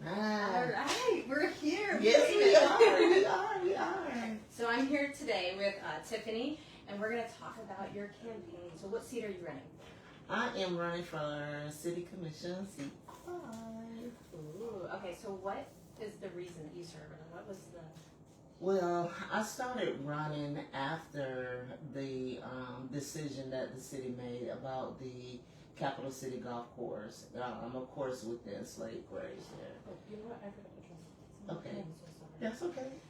All right, we're here. Yes, we are. So I'm here today with Tiffany, and we're going to talk about your campaign. So what seat are you running? I am running for City Commission seat 5. Ooh, okay, so what is the reason that you serve, and what was the... Well, I started running after the decision that the city made about the Capital City Golf Course. Of course, with the enslaved graves there. Oh, you know what? I forgot to translate. Okay. I'm so sorry.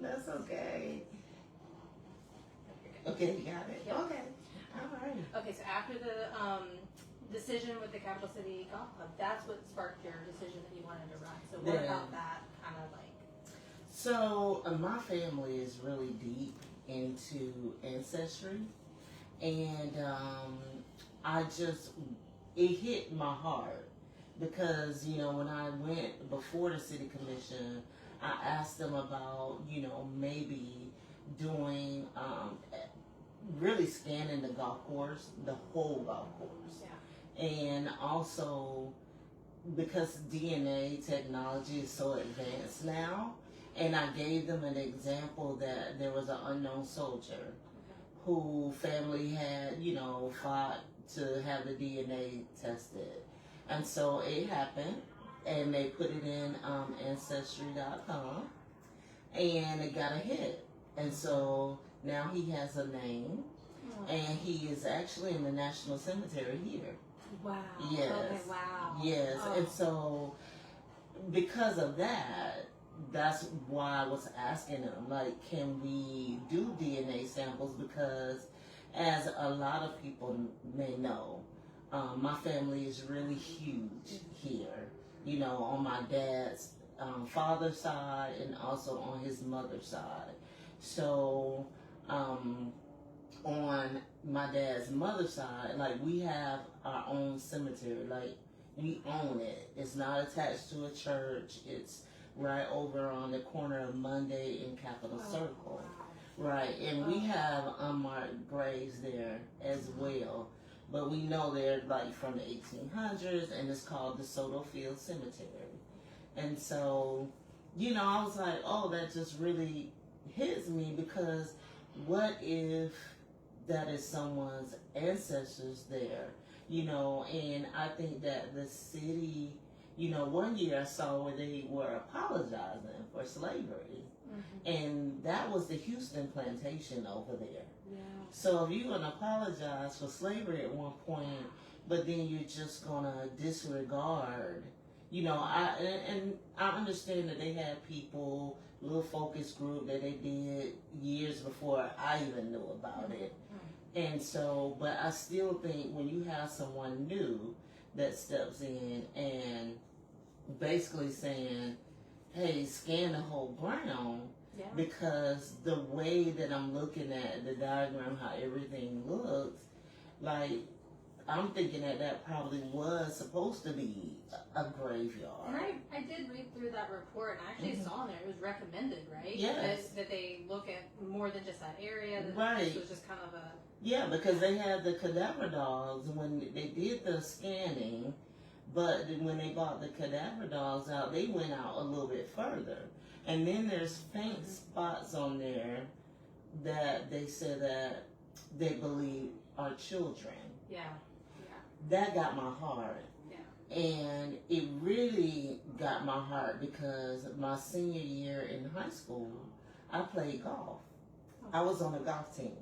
That's okay. That's okay. Okay, you got it. Yep. Okay. All right. Okay, so after the decision with the Capital City Golf Club, that's what sparked your decision that you wanted to run. So what about that kind of like? So my family is really deep into ancestry, and it hit my heart because, you know, when I went before the city commission, I asked them about, you know, maybe doing, really scanning the golf course, the whole golf course. Yeah. And also because DNA technology is so advanced now, and I gave them an example that there was an unknown soldier who family had, you know, fought to have the DNA tested. And so it happened, and they put it in Ancestry.com, and it got a hit. And so now he has a name, and he is actually in the National Cemetery here. Wow. Yes. Okay, wow. Yes. Oh. And so because of that, that's why I was asking them, like, can we do DNA samples? Because as a lot of people may know, my family is really huge here, you know, on my dad's father's side and also on his mother's side. So on my dad's mother's side, like, we have our own cemetery, like, we own it. It's not attached to a church. It's right over on the corner of Monday and Capitol Circle. Wow. Right, and we have unmarked graves there as well. But we know they're like from the 1800s, and it's called the Soto Field Cemetery. And so, you know, I was like, oh, that just really hits me, because what if that is someone's ancestors there? You know, and I think that the city, you know, one year I saw where they were apologizing for slavery. Mm-hmm. And that was the Houston plantation over there. Yeah. So if you're going to apologize for slavery at one point, but then you're just going to disregard, you know, I understand that they had people, little focus group that they did years before I even knew about it. And so, but I still think when you have someone new that steps in and basically saying, hey, scan the whole ground, yeah. Because the way that I'm looking at the diagram, how everything looks, like, I'm thinking that probably was supposed to be a graveyard. And I did read through that report, and I actually saw there it was recommended, right? Yes. That they look at more than just that area. That right. This was just kind of a... Yeah, because they had the cadaver dogs when they did the scanning, but when they bought the cadaver dogs out, they went out a little bit further. And then there's faint spots on there that they said that they believe are children. Yeah. That got my heart. Yeah. And it really got my heart because my senior year in high school, I played golf. I was on a golf team.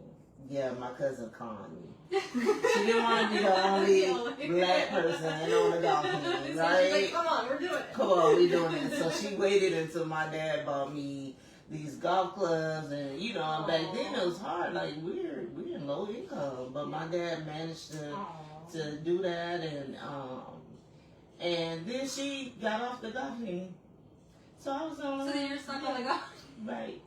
Yeah, my cousin conned me. She didn't want to be the only black person on the golf team, right? She's like, come on, we're doing it. Come on, we're doing it. So she waited until my dad bought me these golf clubs, and you know, back then it was hard. Like we're in low income, but my dad managed to do that, and then she got off the golf team. So I was on. So then you're stuck on the golf. Right.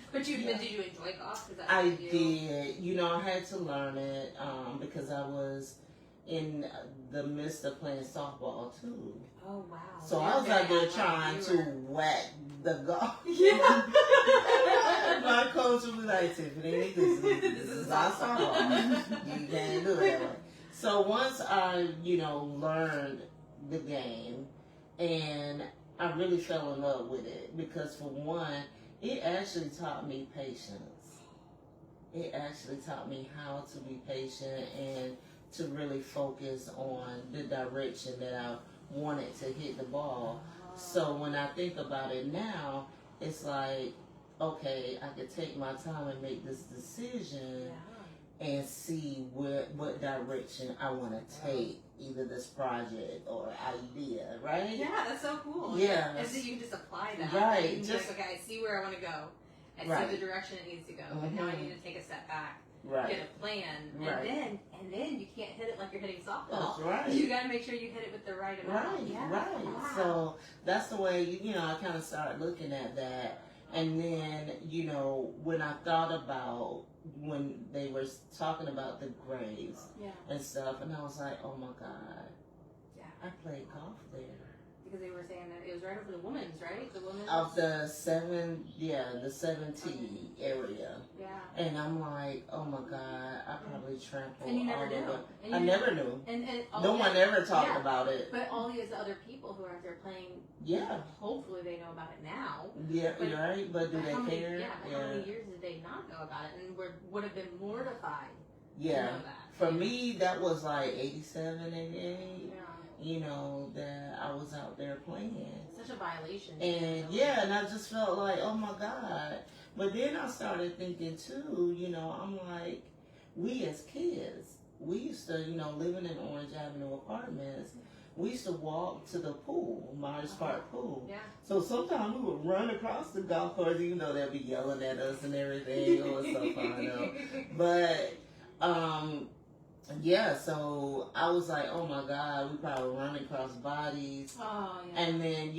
But did you enjoy golf? I did. You know, I had to learn it because I was in the midst of playing softball too. Oh wow! So I was out there trying to whack the golf. Yeah. My coach would be like, Tiffany, this is not softball. You can't do it that way. So once I, learned the game, and I really fell in love with it because for one, it actually taught me patience. It actually taught me how to be patient and to really focus on the direction that I wanted to hit the ball. So when I think about it now, it's like, okay, I could take my time and make this decision and see what direction I want to take either this project or idea, right? Yeah, that's so cool. Yeah. And so you can just apply that. Right. You can be like, okay, I see where I want to go. I see the direction it needs to go. But now I need to take a step back. Right. Get a plan. Right. And then you can't hit it like you're hitting softball. That's right. You got to make sure you hit it with the right amount. Right, Yeah. right. Wow. So that's the way, I kind of started looking at that. And then, when I thought about when they were talking about the graves and stuff, and I was like, oh my God, I played golf there. Because they were saying that it was right over the women's, right? The women's? Of the 7T area. Yeah. And I'm like, oh my God, I probably trampled And you never all knew. over. And I never knew. And no one ever talked about it. But all these other people who are out there playing, hopefully they know about it now. Yeah, right. But do they care? How many years did they not know about it and would have been mortified to know that? For me, that was like 87, 88. Yeah. That I was out there playing. Such a violation. And and I just felt like, oh my God. But then I started thinking too, I'm like, we as kids, we used to, living in Orange Avenue apartments, we used to walk to the pool, Myers Park pool. Yeah. So sometimes we would run across the golf course, even though they'd be yelling at us and everything. It was so fun though. But, so I was like, oh my God, we probably run across bodies. Oh, yeah. And then,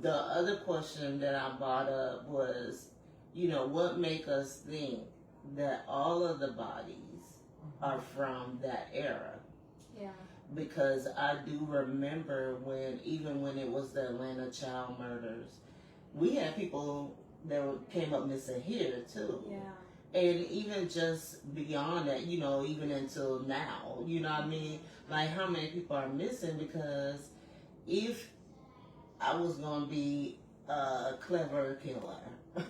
the other question that I brought up was, what make us think that all of the bodies are from that era? Yeah. Because I do remember even when it was the Atlanta child murders, we had people that came up missing here too. Yeah. And even just beyond that, even until now, you know what I mean? Like how many people are missing? Because if I was going to be a clever killer,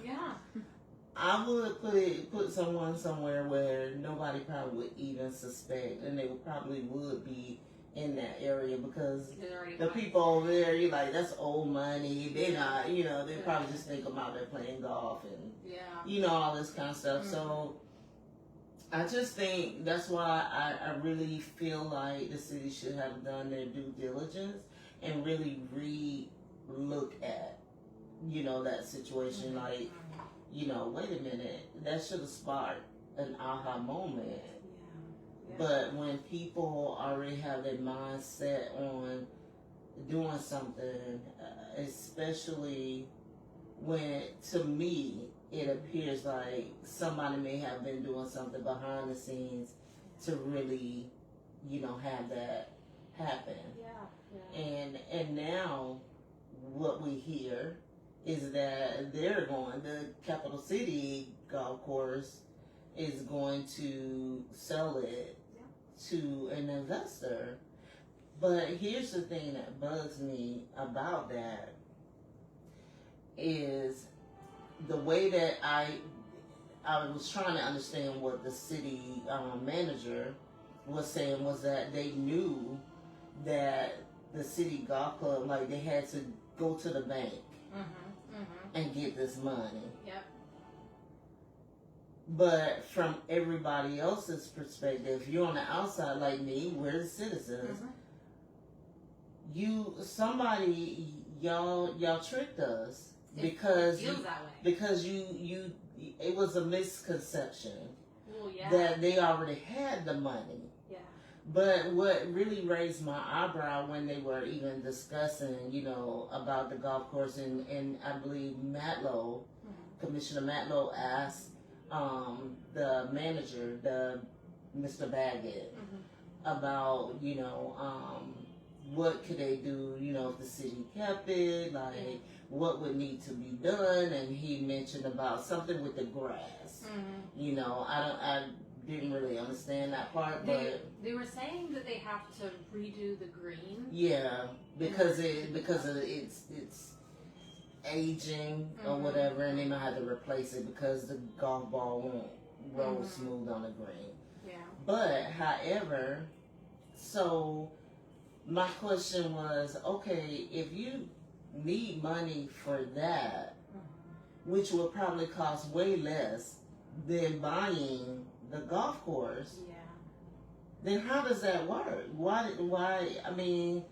Yeah. I would put someone somewhere where nobody probably would even suspect, and they probably would be in that area because the people over there, you're like, that's old money. They're not, they probably just think I'm out there playing golf and all this kind of stuff. So I just think that's why I really feel like the city should have done their due diligence and really look at, that situation. Like, wait a minute, that should have sparked an aha moment. Yeah. But when people already have their mind set on doing something, especially when, to me, it appears like somebody may have been doing something behind the scenes to really, have that happen. Yeah. And now what we hear is that the Capital City golf course is going to sell it to an investor. But here's the thing that bugs me about that is the way that I was trying to understand what the city manager was saying was that they knew that the city golf club, like they had to go to the bank and get this money. Yep. But from everybody else's perspective, you're on the outside like me, we're the citizens. Y'all tricked us because it feels that way. Because it was a misconception Yeah. that they already had the money. Yeah. But what really raised my eyebrow when they were even discussing, about the golf course, and I believe Matlow, Commissioner Matlow asked the manager, Mr. Baggett, about, what could they do, if the city kept it, like what would need to be done, and he mentioned about something with the grass. I didn't really understand that part, but they were saying that they have to redo the green. yeah, because of it's aging or whatever, and they might have to replace it because the golf ball won't roll smooth on the green. Yeah. But however, so my question was, okay, if you need money for that, which will probably cost way less than buying the golf course, Yeah. then how does that work? Why, I mean,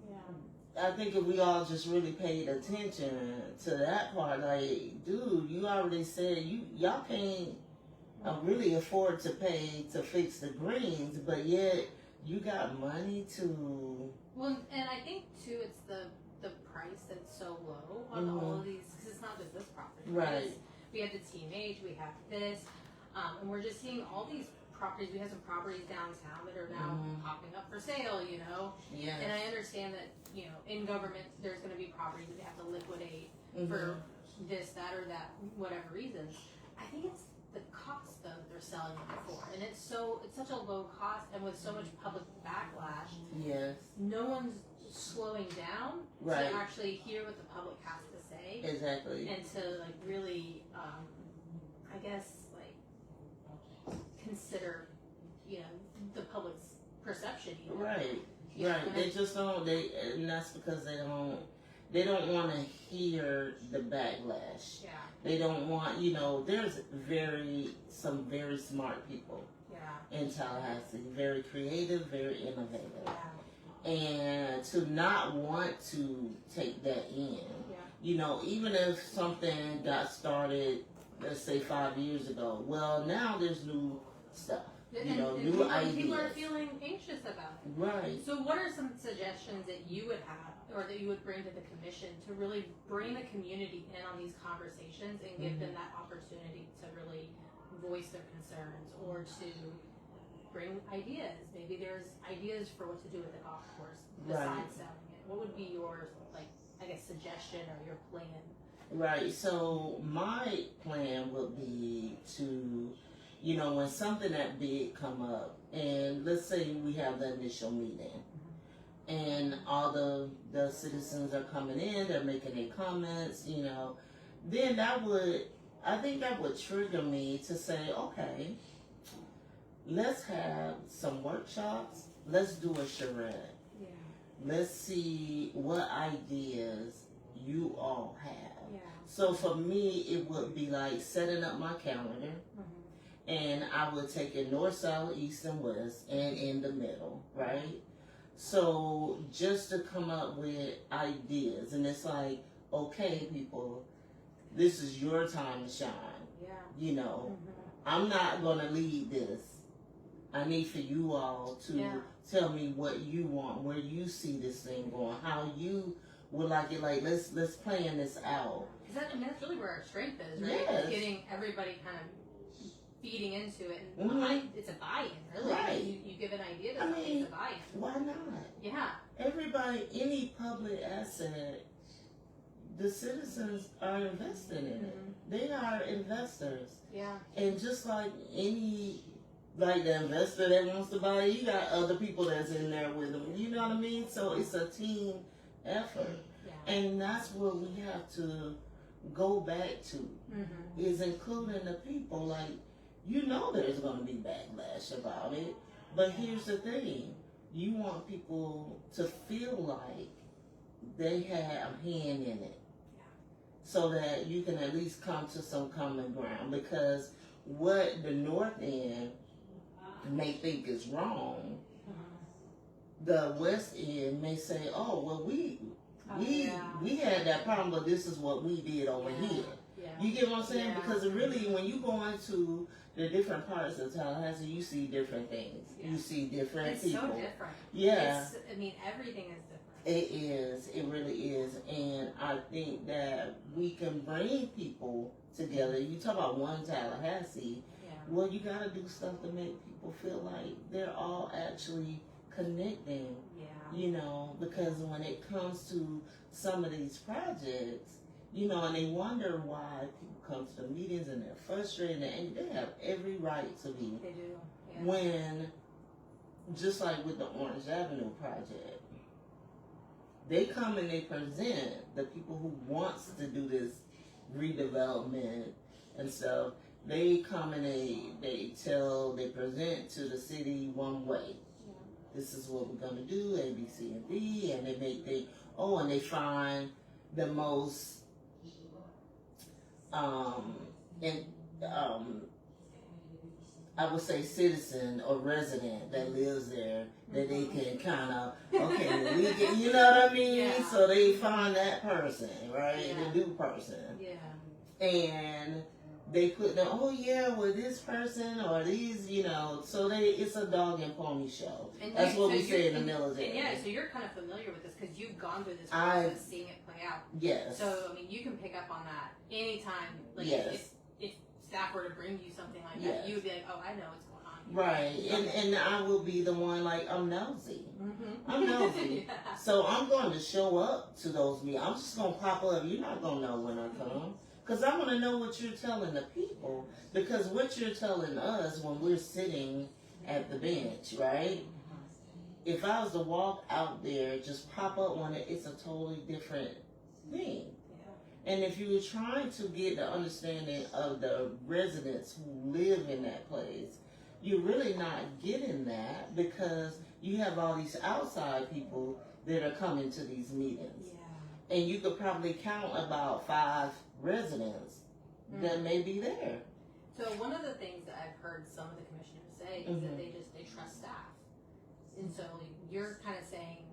Yeah. I think if we all just really paid attention to that part, like, dude, you already said y'all can't really afford to pay to fix the greens, but yet you got money to. Well, and I think too, it's the price that's so low on all of these, because it's not just this property. Right. We have the teenage, we have this, and we're just seeing all these properties. We have some properties downtown that are now popping up for sale, you know. Yes. And I understand that, you know, in government there's going to be properties that they have to liquidate for this, that, or that, whatever reasons. I think it's the cost though that they're selling them for, and it's such a low cost, and with so much public backlash, Yes. no one's slowing down Right. to actually hear what the public has to say, Exactly. and to like really, I guess, like consider, you know, the public's perception. Even. Right. You know, Right. They just don't. And that's because they don't want to hear the backlash. Yeah. They don't want, there's some very smart people in Tallahassee, very creative, very innovative. Yeah. And to not want to take that in, even if something got started, let's say 5 years ago, well, now there's new stuff, And new ideas. people are feeling anxious about it. Right. So what are some suggestions that you would have, or that you would bring to the commission to really bring the community in on these conversations and give them that opportunity to really voice their concerns, or to bring ideas? Maybe there's ideas for what to do with the golf course besides selling it. What would be your, suggestion or your plan? Right. So my plan would be to, when something that big come up, and let's say we have the initial meeting, and all the citizens are coming in, they're making their comments, then I think that would trigger me to say, okay, let's have some workshops, let's do a charrette. Yeah. Let's see what ideas you all have. Yeah. So for me, it would be like setting up my calendar, and I would take it north, south, east, and west, and in the middle, right? So just to come up with ideas, and it's like, okay, people, this is your time to shine. Yeah. I'm not gonna lead this. I need for you all to tell me what you want, where you see this thing going, how you would like it. Like, let's plan this out. Because that's really where our strength is, right? Yes. Getting everybody kind of feeding into it, and it's a buy-in, really. Right. You give an idea to something, it's a buy-in. Why not? Yeah. Everybody, any public asset, the citizens are invested in it. They are investors. Yeah. And just like the investor that wants to buy, you got other people that's in there with them. You know what I mean? So it's a team effort. Yeah. And that's what we have to go back to, is including the people. Like, there's going to be backlash about it. But here's the thing. You want people to feel like they have a hand in it. So that you can at least come to some common ground. Because what the North End may think is wrong, the West End may say, oh, well, we had that problem, but this is what we did over here. Yeah. You get what I'm saying? Yeah. Because really, when you go into the different parts of Tallahassee, you see different things. Yeah. You see different It's people. so different. Yeah. Everything is different. It is. It really is. And I think that we can bring people together. You talk about one Tallahassee. Yeah. Well, you got to do stuff to make people feel like they're all actually connecting. Yeah. Because when it comes to some of these projects, you know, and they wonder why people come to the meetings and they're frustrated, and they have every right to be. They do. Yeah. When, just like with the Orange Avenue project, they come and they present the people who wants to do this redevelopment and stuff. They come and they present to the city one way. Yeah. This is what we're gonna do, A, B, C, and D, and they find the most I would say citizen or resident that lives there that they can kind of, okay, well, we can, you know what I mean? Yeah. So they find that person, right? Yeah. The new person. Yeah. And they put them, oh yeah, well this person or these, you know, so it's a dog and pony show. And that's what we say in the military. Yeah, so you're kind of familiar with this because you've gone through this process, seeing it play out. Yes. So, I mean, you can pick up on that anytime. Like, yes. If staff were to bring you something like yes. that, you would be like, oh, I know what's going on here. Right, and I will be the one, like, I'm nosy. Mm-hmm. I'm nosy. Yeah. So I'm going to show up to those meetings. I'm just going to pop up. You're not going to know when I come. Because I want to know what you're telling the people. Because what you're telling us when we're sitting at the bench, right? If I was to walk out there, just pop up on it, it's a totally different thing. And if you were trying to get the understanding of the residents who live in that place, you're really not getting that because you have all these outside people that are coming to these meetings. Yeah. And you could probably count about 5 residents that may be there. So one of the things that I've heard some of the commissioners say is that they trust staff. And so you're kind of saying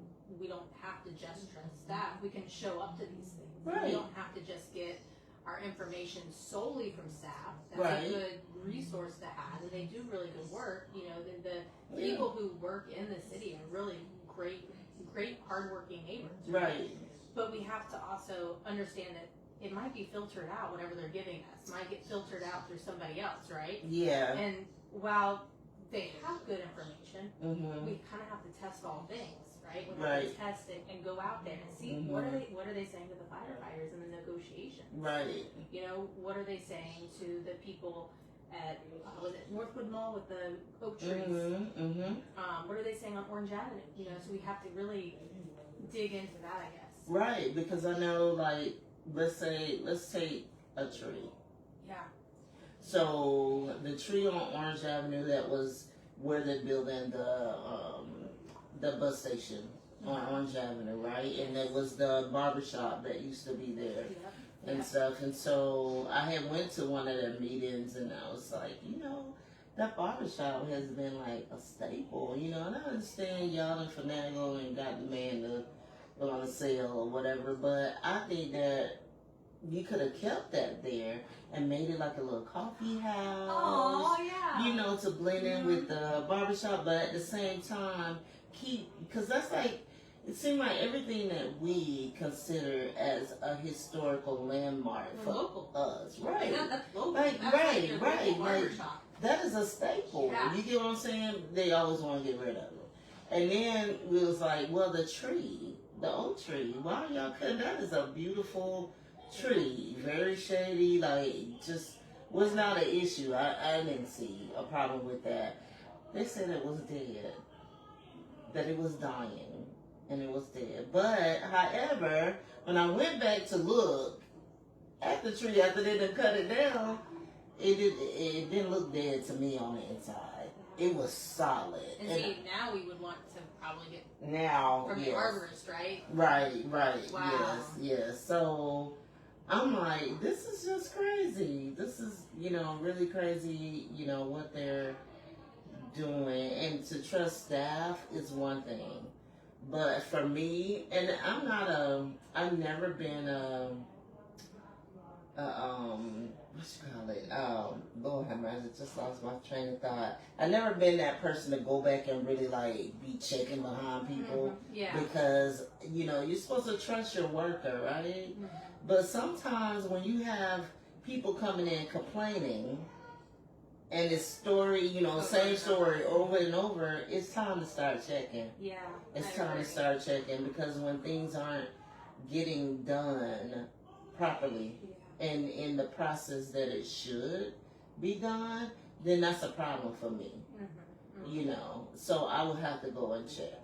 we don't have to just trust staff. We can show up to these things. Right. We don't have to just get our information solely from staff. That's right. a good resource to have. And they do really good work. You know, the people who work in the city are really great hardworking neighbors. Right. But we have to also understand that it might be filtered out, whatever they're giving us. Might get filtered out through somebody else, right? Yeah. And while they have good information, mm-hmm. we kind of have to test all things, right? We right. have to test it and go out there and see mm-hmm. what are they saying to the firefighters in the negotiations? Right. You know, what are they saying to the people at was it Northwood Mall with the oak trees? Mm-hmm. Mm-hmm. What are they saying on Orange Avenue? You know, so we have to really dig into that, I guess. Right, because I know, like, let's take a tree. Yeah. So the tree on Orange Avenue, that was where they're building the bus station on Orange Avenue, right? And that was the barbershop that used to be there and stuff. And so I had went to one of their meetings and I was like, you know, that barbershop has been like a staple, you know, and I understand y'all done finagle and got the man to go on a sale or whatever, but I think that you could have kept that there and made it like a little coffee house. Oh, yeah. You know, to blend in with the barbershop, but at the same time, because that's like, it seemed like everything that we consider as a historical landmark for local. Us, right? Yeah, that's local. Like, that's right. Like, that is a staple. Yeah. You get what I'm saying? They always want to get rid of it. And then we was like, well, the tree, the oak tree, why y'all cutting that? Is a beautiful tree, very shady, like, just was not an issue. I didn't see a problem with that. They said it was dead, that it was dying, and it was dead. But, however, when I went back to look at the tree after they done cut it down, it didn't look dead to me on the inside. It was solid. And see, now we would want to probably get from the arborist, right? Right. Wow. Yes. So I'm like, this is just crazy. This is, really crazy, what they're doing. And to trust staff is one thing. But for me, and I've never been Lord have mercy, just lost my train of thought. I've never been that person to go back and really be checking behind people. Mm-hmm. Yeah. Because, you're supposed to trust your worker, right? Mm-hmm. But sometimes when you have people coming in complaining and it's story, same story over and over, it's time to start checking. Yeah. It's time to start checking because when things aren't getting done properly and in the process that it should be done, then that's a problem for me. You know, so I would have to go and check.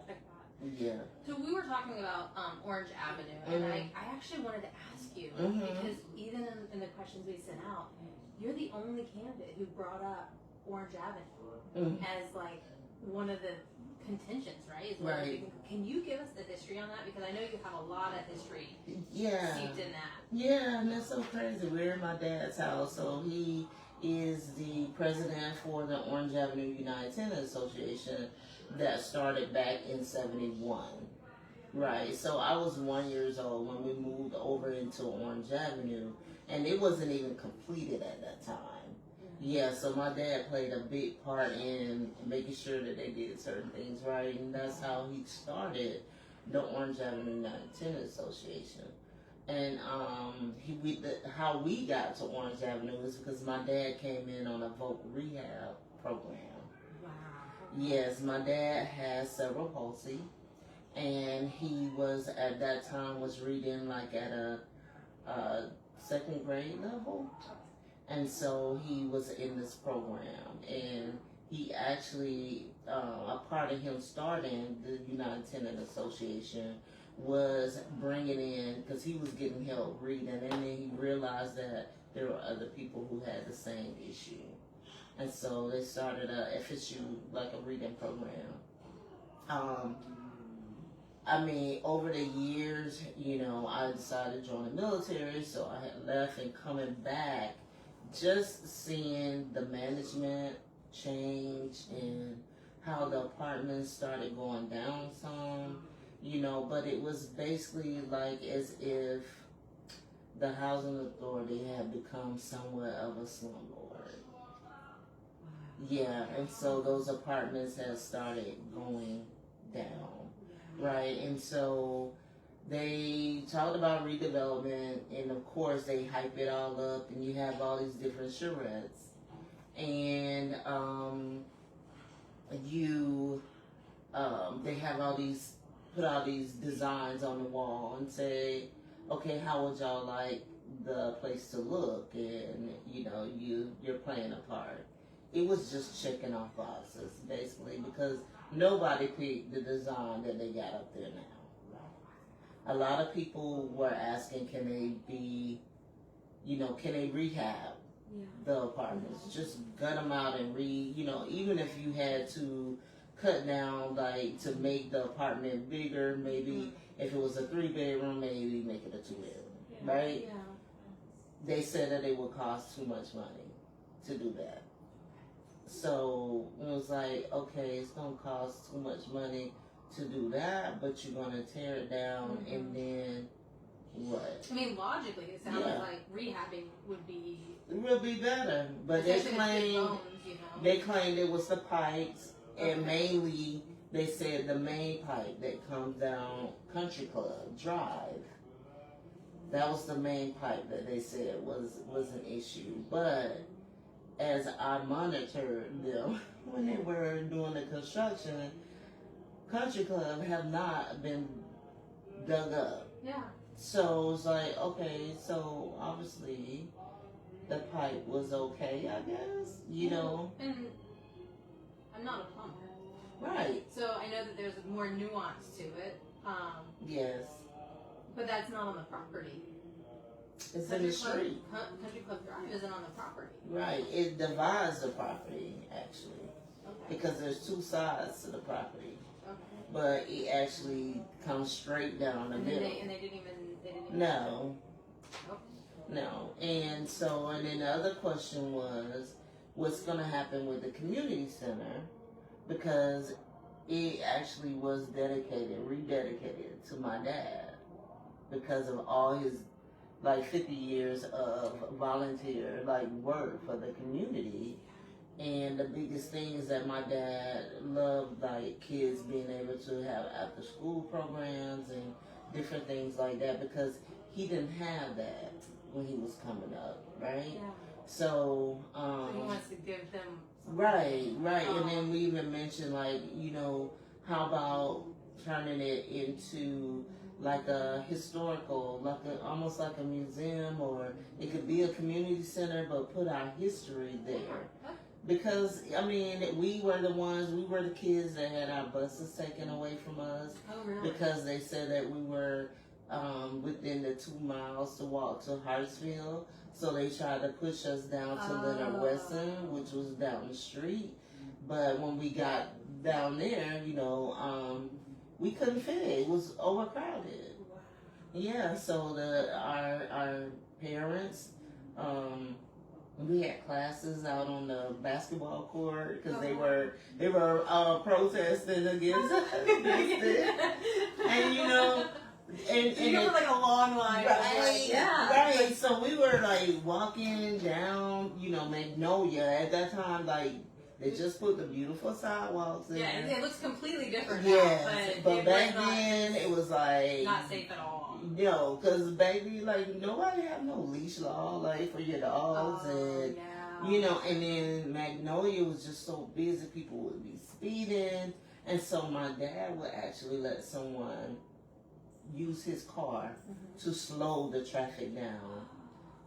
Yeah. So we were talking about Orange Avenue, and I actually wanted to ask you, because even in the questions we sent out, you're the only candidate who brought up Orange Avenue as like one of the contentions, right? Right. Can you give us the history on that? Because I know you have a lot of history seeped in that. Yeah, and that's so crazy. We're in my dad's house, so he is the president for the Orange Avenue United Tenant Association that started back in '71. Right, so I was 1 year old when we moved over into Orange Avenue, and it wasn't even completed at that time. Yeah, so my dad played a big part in making sure that they did certain things right, and that's how he started the Orange Avenue United Tenant Association. And how we got to Orange Avenue is because my dad came in on a voc rehab program. Wow. Yes, my dad has cerebral palsy, and he was at that time was reading like at a second grade level. And so he was in this program, and he actually, a part of him starting the United Tenant Association was bringing in, because he was getting help reading, and then he realized that there were other people who had the same issue. And so they started a FSU, like a reading program. I mean, over the years, you know, I decided to join the military, so I had left, and coming back, just seeing the management change and how the apartments started going down some, you know, but it was basically like as if the housing authority had become somewhat of a slumlord. Yeah, and so those apartments had started going down, right? And so they talked about redevelopment, and of course they hype it all up, and you have all these different charrettes, and they have all these, put all these designs on the wall and say, okay, how would y'all like the place to look? And you know, you're playing a part. It was just checking off boxes basically, because nobody picked the design that they got up there now. A lot of people were asking, can they rehab the apartments? Just gut them out and even if you had to cut down, like, to make the apartment bigger, maybe if it was a 3-bedroom, maybe make it a 2-bedroom, right? Yeah. They said that it would cost too much money to do that. So it was like, okay, it's going to cost too much money to do that, but you're gonna tear it down, and then what? I mean, logically, it sounds like rehabbing would be. It will be better, but they claimed it was the pipes, and mainly they said the main pipe that comes down Country Club Drive. That was the main pipe that they said was an issue, but as I monitored them when they were doing the construction, Country Club have not been dug up. Yeah. So it's like, okay, so obviously the pipe was okay, I guess, you know. And I'm not a plumber. Right. So I know that there's more nuance to it. Yes. But that's not on the property. It's in the street. Country Club Drive isn't on the property. Right. It divides the property, actually. Okay. Because there's two sides to the property. Okay. But it actually comes straight down the middle. They didn't even. No. Oh. No. And then the other question was, what's going to happen with the community center? Because it actually was rededicated to my dad because of all his 50 years of volunteer work for the community. And the biggest thing is that my dad loved kids being able to have after school programs and different things like that, because he didn't have that when he was coming up, right? Yeah. So he wants to give them something. Right. And then we even mentioned how about turning it into like a historical, almost like a museum, or it could be a community center, but put our history there. Because, I mean, we were the kids that had our buses taken away from us. Oh, really? Because they said that we were within the 2 miles to walk to Hartsville. So they tried to push us down to Leonard Weston, which was down the street. But when we got down there, we couldn't fit it. It was overcrowded. Wow. Yeah, so our parents, we had classes out on the basketball court because they were protesting against it, and and you were like a long line, right? Yeah, right. So we were like walking down, Magnolia at that time, like. They just put the beautiful sidewalks in. Yeah, it looks completely different now. Yes, but back then it was like not safe at all. No, because back then, like, nobody had no leash law, like, for your dogs, and yeah. And then Magnolia was just so busy, people would be speeding, and so my dad would actually let someone use his car to slow the traffic down.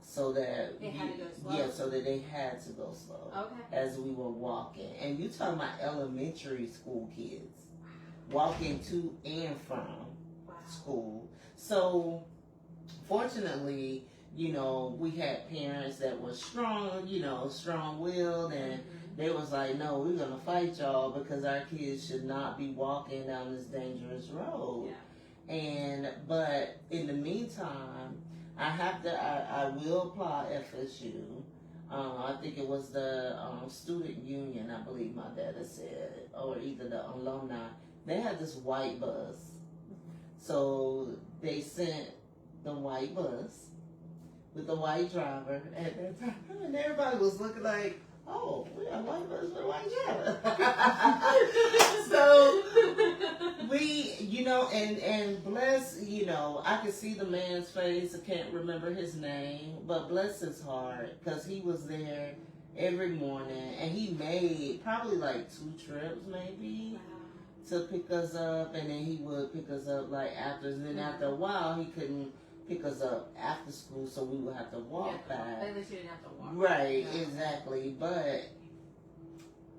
So that they had to go slow. Yeah, so that they had to go slow. Okay. As we were walking, and you talking about elementary school kids walking to and from school. So fortunately, we had parents that were strong, strong-willed, and they was like, no, we're gonna fight y'all because our kids should not be walking down this dangerous road. Yeah. But in the meantime, I will apply FSU. I think it was the student union, I believe my dad had said, or either the alumni. They had this white bus. So they sent the white bus with the white driver at that time, and everybody was looking like, oh, we got a white bus with a white driver. So we, and bless, I could see the man's face. I can't remember his name, but bless his heart, because he was there every morning, and he made probably like 2 trips maybe to pick us up, and then he would pick us up like after, and then after a while he couldn't pick us up after school, so we would have to walk back. At least you didn't have to walk. Right, exactly. But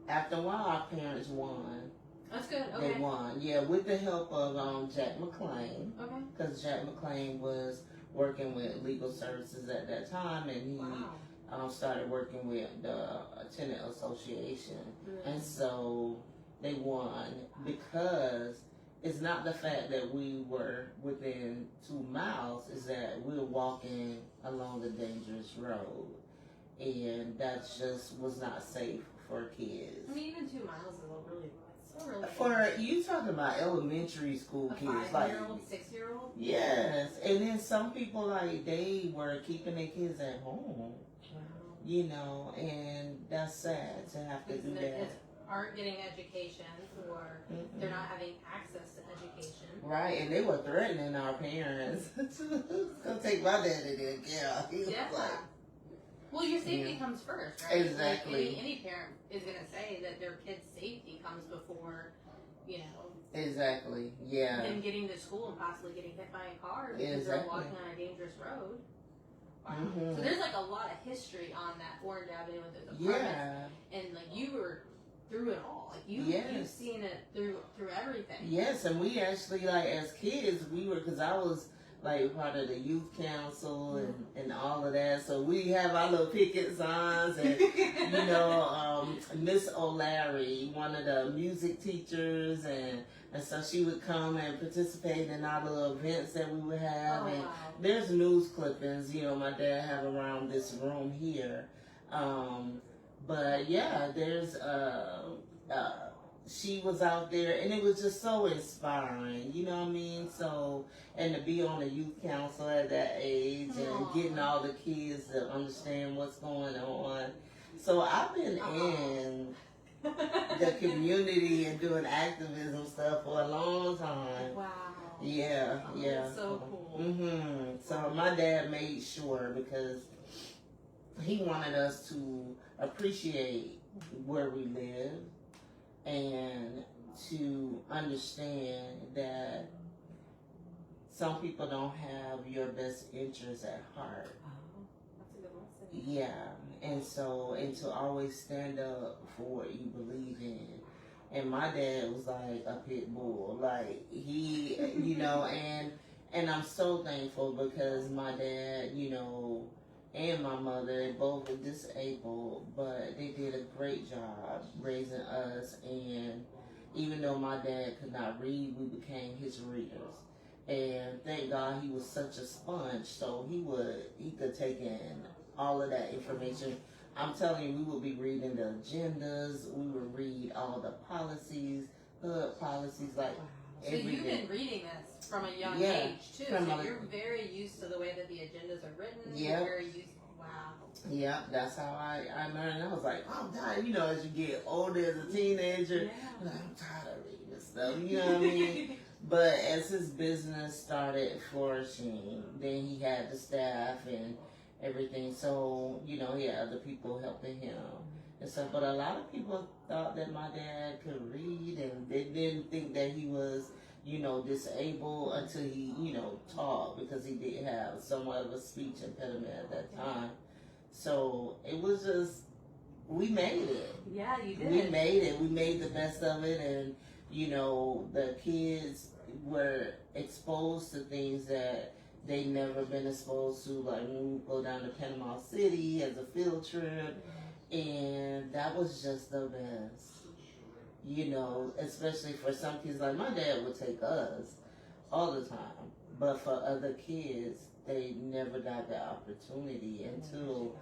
after a while, our parents won. That's good. Okay. They won, yeah, with the help of Jack McClain. Okay. Because Jack McClain was working with legal services at that time, and he started working with the tenant association, and so they won because. It's not the fact that we were within 2 miles, it's that we're walking along the dangerous road. And that just was not safe for kids. I mean, even 2 miles is still really for you talking about elementary school kids. 5-year-old, 6-year-old? Yes. And then some people, like, they were keeping their kids at home. And that's sad to have to do that. Aren't getting education, or they're not having access to education. Right, and they were threatening our parents to go take my daddy to jail. He was like, well, your safety comes first, right? Exactly. Like any parent is going to say that their kid's safety comes before, Exactly, yeah. them getting to school and possibly getting hit by a car because they're walking on a dangerous road. Wow. So there's like a lot of history on that Orange Avenue with those apartments. And like you were through it all. Like you've seen it through everything. Yes, and we actually, like, as kids, because I was like part of the youth council and all of that, so we have our little picket signs, and Miss O'Larry, one of the music teachers, and so she would come and participate in our little events that we would have. And there's news clippings, my dad had around this room here. But yeah, there's she was out there, and it was just so inspiring, you know what I mean? So, and to be on the youth council at that age, and getting all the kids to understand what's going on. So I've been in the community and doing activism stuff for a long time. Wow. Yeah. That's so cool. So my dad made sure, because he wanted us to appreciate where we live and to understand that some people don't have your best interests at heart. Oh, that's a good lesson. Yeah, and to always stand up for what you believe in. And my dad was like a pit bull, like he, and I'm so thankful because my dad, and my mother both were disabled, but they did a great job raising us. And even though my dad could not read, we became his readers. And thank God he was such a sponge, so he could take in all of that information. I'm telling you, we would be reading the agendas, we would read all the policies, hood policies, like Wow. So every you've day. been reading this from a young Yeah, age too. from So a- you're very used to the way that the agendas are written. Yep. You're very used. Wow. Yeah, that's how I learned. I was like, I'm tired. As you get older as a teenager, I'm like, I'm tired of reading this stuff. You know what I mean? But as his business started flourishing, then he had the staff and everything. So, he had other people helping him and stuff. But a lot of people thought that my dad could read, and they didn't think that he was, disabled until he, taught, because he did have somewhat of a speech impediment at that time. So it was just, we made it. Yeah, you did. We made it. We made the best of it, and the kids were exposed to things that they never been exposed to. Like when we go down to Panama City as a field trip, and that was just the best. Especially for some kids, like my dad would take us all the time, but for other kids, they never got that opportunity until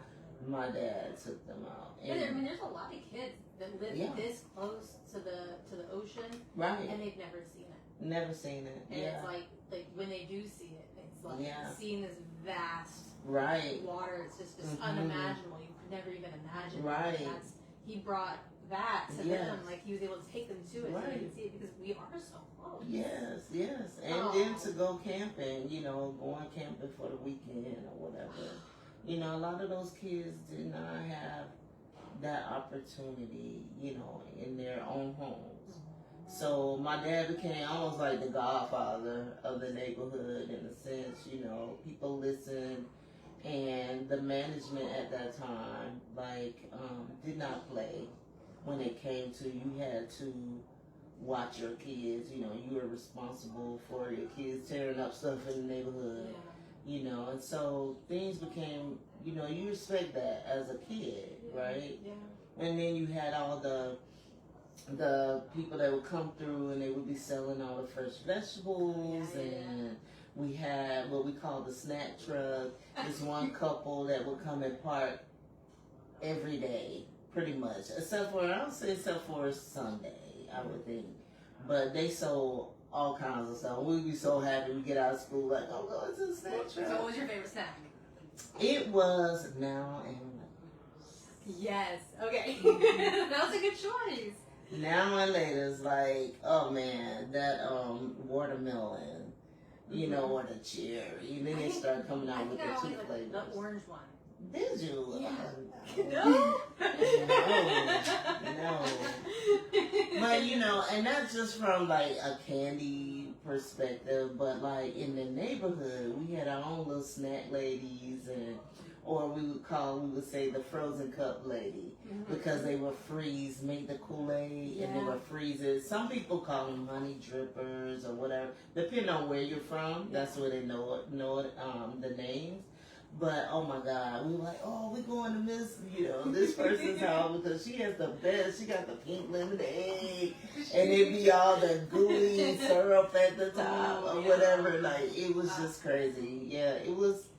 my dad took them out. Yeah, there's a lot of kids that live this close to the ocean, Right. and they've never seen it. Never seen it. And Yeah. it's like when they do see it, it's like seeing this vast Right. water. It's just Mhm. unimaginable. You could never even imagine. Right. And he brought that to Yes. them. Like he was able to take them to it so they Right. could see it, because we are so close. Yes, yes. And Oh. then to go camping, going camping for the weekend or whatever. A lot of those kids did not have that opportunity, in their own homes. So my dad became almost like the godfather of the neighborhood in a sense. People listened, and the management at that time did not play when it came to, you had to watch your kids. You were responsible for your kids tearing up stuff in the neighborhood. And so things became, you respect that as a kid, right? Yeah. And then you had all the people that would come through, and they would be selling all the fresh vegetables. And we had what we call the snack truck. This one couple that would come and park every day, pretty much, except for Sunday, I would think. But they sold all kinds of stuff. We'd be so happy we get out of school, like, oh, go to the snack truck. So what was your favorite snack? It was Now and Yes. Okay. That was a good choice. Now and Later is like, oh man, that watermelon, or the cherry. And then they start coming out with the two flavors. The orange one. Did you? Yeah. No. No. But and not just from like a candy perspective, but like in the neighborhood, we had our own little snack ladies, or we would say the frozen cup lady, because they were made the Kool-Aid, and they were freezers. Some people call them honey drippers or whatever, depending on where you're from. That's where they know the names. But oh my God, we were like, oh, we're going to miss this person's house because she has the best. She got the pink lemonade, and it'd be all the gooey syrup at the top or whatever. Like it was just crazy. Yeah, it was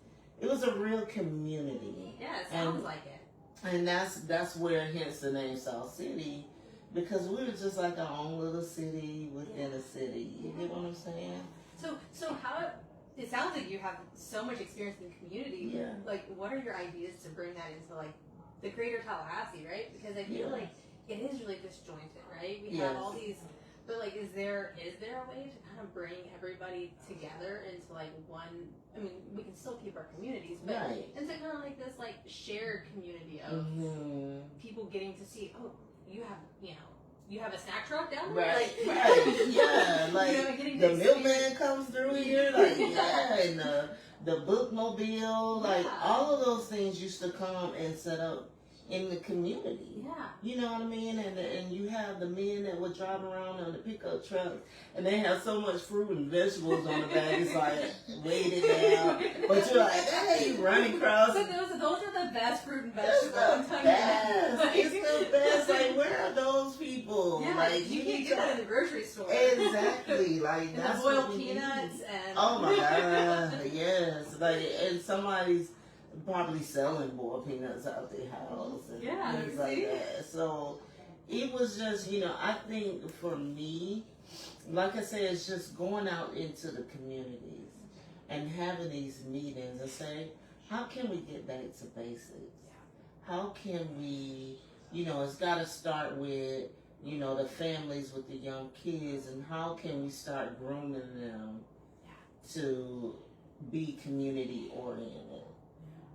a real community. Yeah, it sounds like it. And that's where hence the name South City, because we were just like our own little city within a city. You get what I'm saying? So how? It sounds like you have so much experience in the community. Yeah. Like, what are your ideas to bring that into like the greater Tallahassee, right? Because I feel like it is really disjointed, right? We have all these, but like, is there a way to kind of bring everybody together into like one? I mean, we can still keep our communities, but into kind of like this like shared community of people getting to see. Oh, you have you have a snack truck down there? Right, Like, right, yeah, like, you know, getting the to milkman comes through here, like, Yeah. yeah, and the bookmobile, like, Yeah. all of those things used to come and set up in the community. Yeah. You know what I mean? And you have the men that would drive around on the pickup truck, and they have so much fruit and vegetables on the back, it's like, weighted down, but you're like, hey, you run across. But those are the best fruit and It's vegetables. the I'm telling best. you. It's the best. Like, where are those people? Yeah, like, you can't get that in the grocery store. Exactly. Like, And that's the boiled what we peanuts need. and Oh my god, yes. Like, and somebody's probably selling boiled peanuts out their house and Yeah, things see? like that. So it was just, I think for me, like I said, it's just going out into the communities and having these meetings and say, how can we get back to basics? How can we, it's got to start with, the families with the young kids, and how can we start grooming them to be community oriented?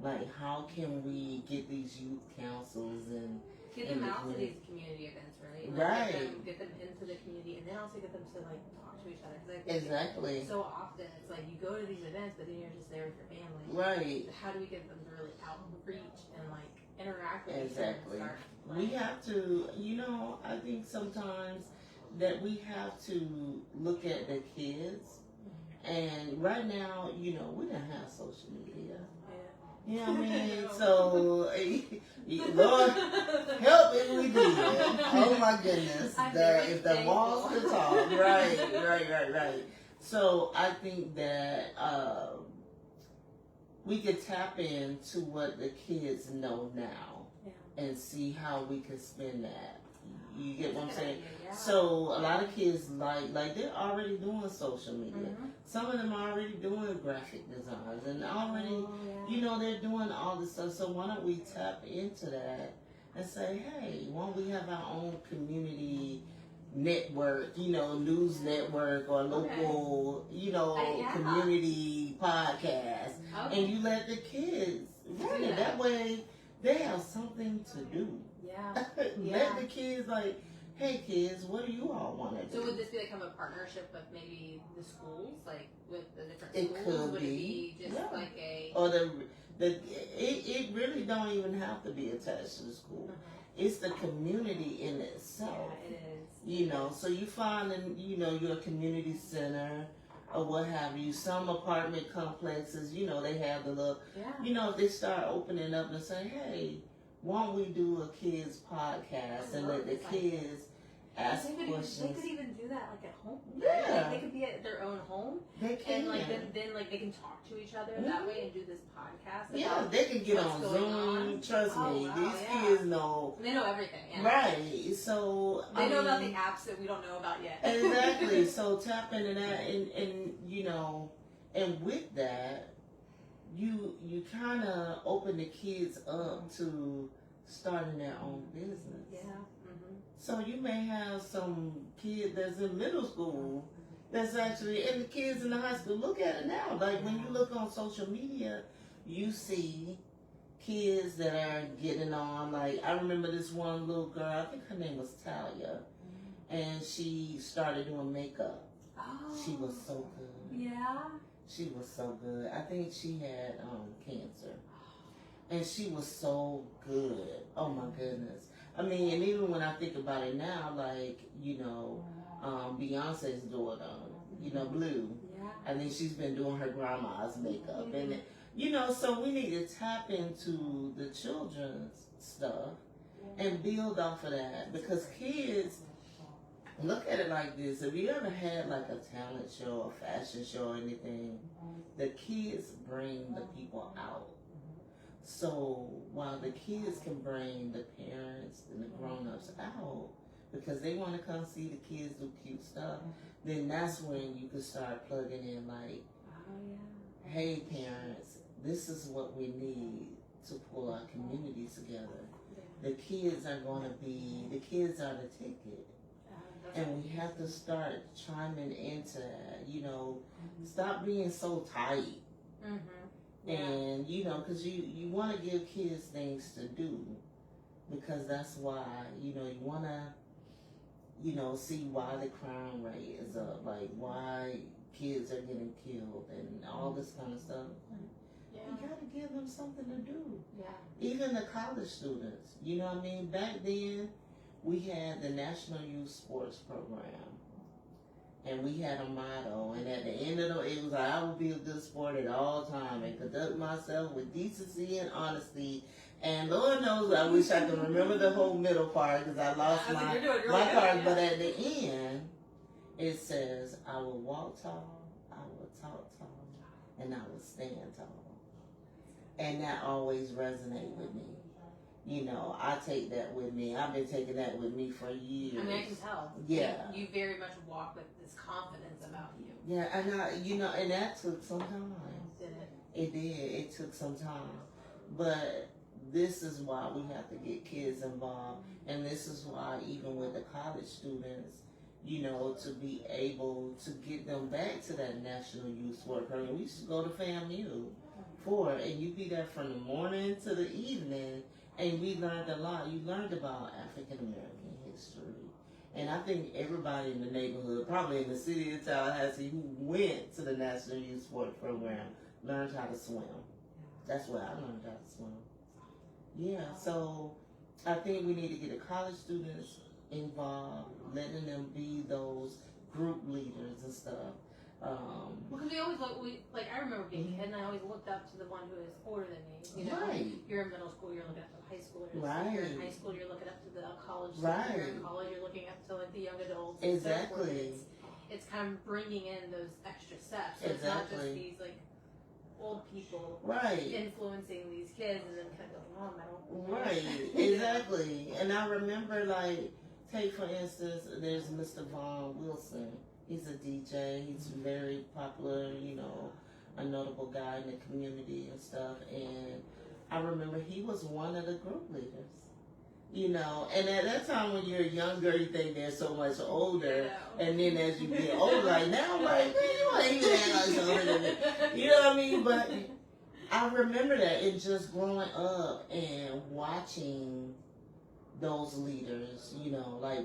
Like, how can we get these youth councils and get them out to these community events, right? Right. Get them into the community, and then also get them to like talk to each other. Cause I think Exactly. So often it's like you go to these events, but then you're just there with your family. Right. How do we get them to really outreach and like interact with Exactly. each other? We have to, I think sometimes that we have to look at the kids. And right now, we don't have social media. You know what I mean? So, Lord, help if we did. Oh my goodness. If the walls could talk. Right. So I think that we could tap into what the kids know now and see how we can spend that. You get what I'm saying? Yeah. So a lot of kids like they're already doing social media. Mm-hmm. Some of them are already doing graphic designs and already, they're doing all this stuff. So why don't we tap into that and say, hey, why don't we have our own community network, news network or local, community podcast, and you let the kids run it. That way they have something to do. Yeah. Let the kids hey kids, what do you all want to do? So would this be like a partnership with maybe the schools, like with the different It schools? could would be. It be just like a or it really don't even have to be attached to the school. It's the community in itself. Yeah, it is. So you find your community center or what have you. Some apartment complexes, they have the little, if they start opening up and say, hey, why don't we do a kids podcast and let the kids ask questions? They could even do that like at home. Yeah. Like, they could be at their own home. They can. And then they can talk to each other that way and do this podcast. Yeah, they can get on Zoom. On. Trust me, wow, these kids know. They know everything. Yeah. Right. So they know about the apps that we don't know about yet. Exactly. So tap into that, and with that, you kind of open the kids up to starting their own business. Yeah. Mm-hmm. So you may have some kid that's in middle school that's actually, and the kids in the high school, look at it now. Like when you look on social media, you see kids that are getting on. Like I remember this one little girl, I think her name was Talia, and she started doing makeup. Oh. She was so good. Yeah. She was so good. I think she had cancer. And she was so good. Oh my goodness. I mean, and even when I think about it now, like, Beyonce's daughter, Blue. Yeah. I think she's been doing her grandma's makeup. And, so we need to tap into the children's stuff and build off of that. Because kids, look at it like this. If you ever had like a talent show, a fashion show, or anything, the kids bring the people out. So while the kids can bring the parents and the grown-ups out because they want to come see the kids do cute stuff, then that's when you can start plugging in like, hey parents, this is what we need to pull our communities together. The kids are the kids are the ticket. And we have to start chiming into that, stop being so tight. Mm-hmm. Yeah. And, because you want to give kids things to do because that's why, you want to see why the crime rate is up, like why kids are getting killed and all this kind of stuff. Yeah. You gotta give them something to do. Yeah. Even the college students, you know what I mean? Back then, we had the National Youth Sports Program. And we had a motto, and at the end of it was like, I will be a good sport at all times and conduct myself with decency and honesty. And Lord knows, I wish I could remember the whole middle part because I lost my part. But at the end, it says, I will walk tall, I will talk tall, and I will stand tall. And that always resonates with me. I take that with me. I've been taking that with me for years. I mean, I can tell. Yeah. You very much walk with this confidence about you. Yeah, and and that took some time. Did it? It did. It took some time. But this is why we have to get kids involved. And this is why even with the college students, to be able to get them back to that National Youth Sport Program. We used to go to FAMU and you be there from the morning to the evening. And we learned a lot. You learned about African American history. And I think everybody in the neighborhood, probably in the city of Tallahassee, who went to the National Youth Sport Program, learned how to swim. That's where I learned how to swim. Yeah, so I think we need to get the college students involved, letting them be those group leaders and stuff. Because we always I remember being a kid, and I always looked up to the one who is older than me. Right. You're in middle school, you're looking up to the high schoolers. Right. You're in high school, you're looking up to the college. Right. You're in college, you're looking up to the young adults. Exactly. It's kind of bringing in those extra steps. So it's not just these old people influencing these kids and then kind of going, I don't. Right. Exactly. And I remember take for instance, there's Mr. Vaughn Wilson. He's a DJ. He's very popular, a notable guy in the community and stuff. And I remember he was one of the group leaders, And at that time when you're younger, you think they're so much older. And then as you get older, now I'm like, man, you ain't even that much older than me. You know what I mean? But I remember that and just growing up and watching those leaders,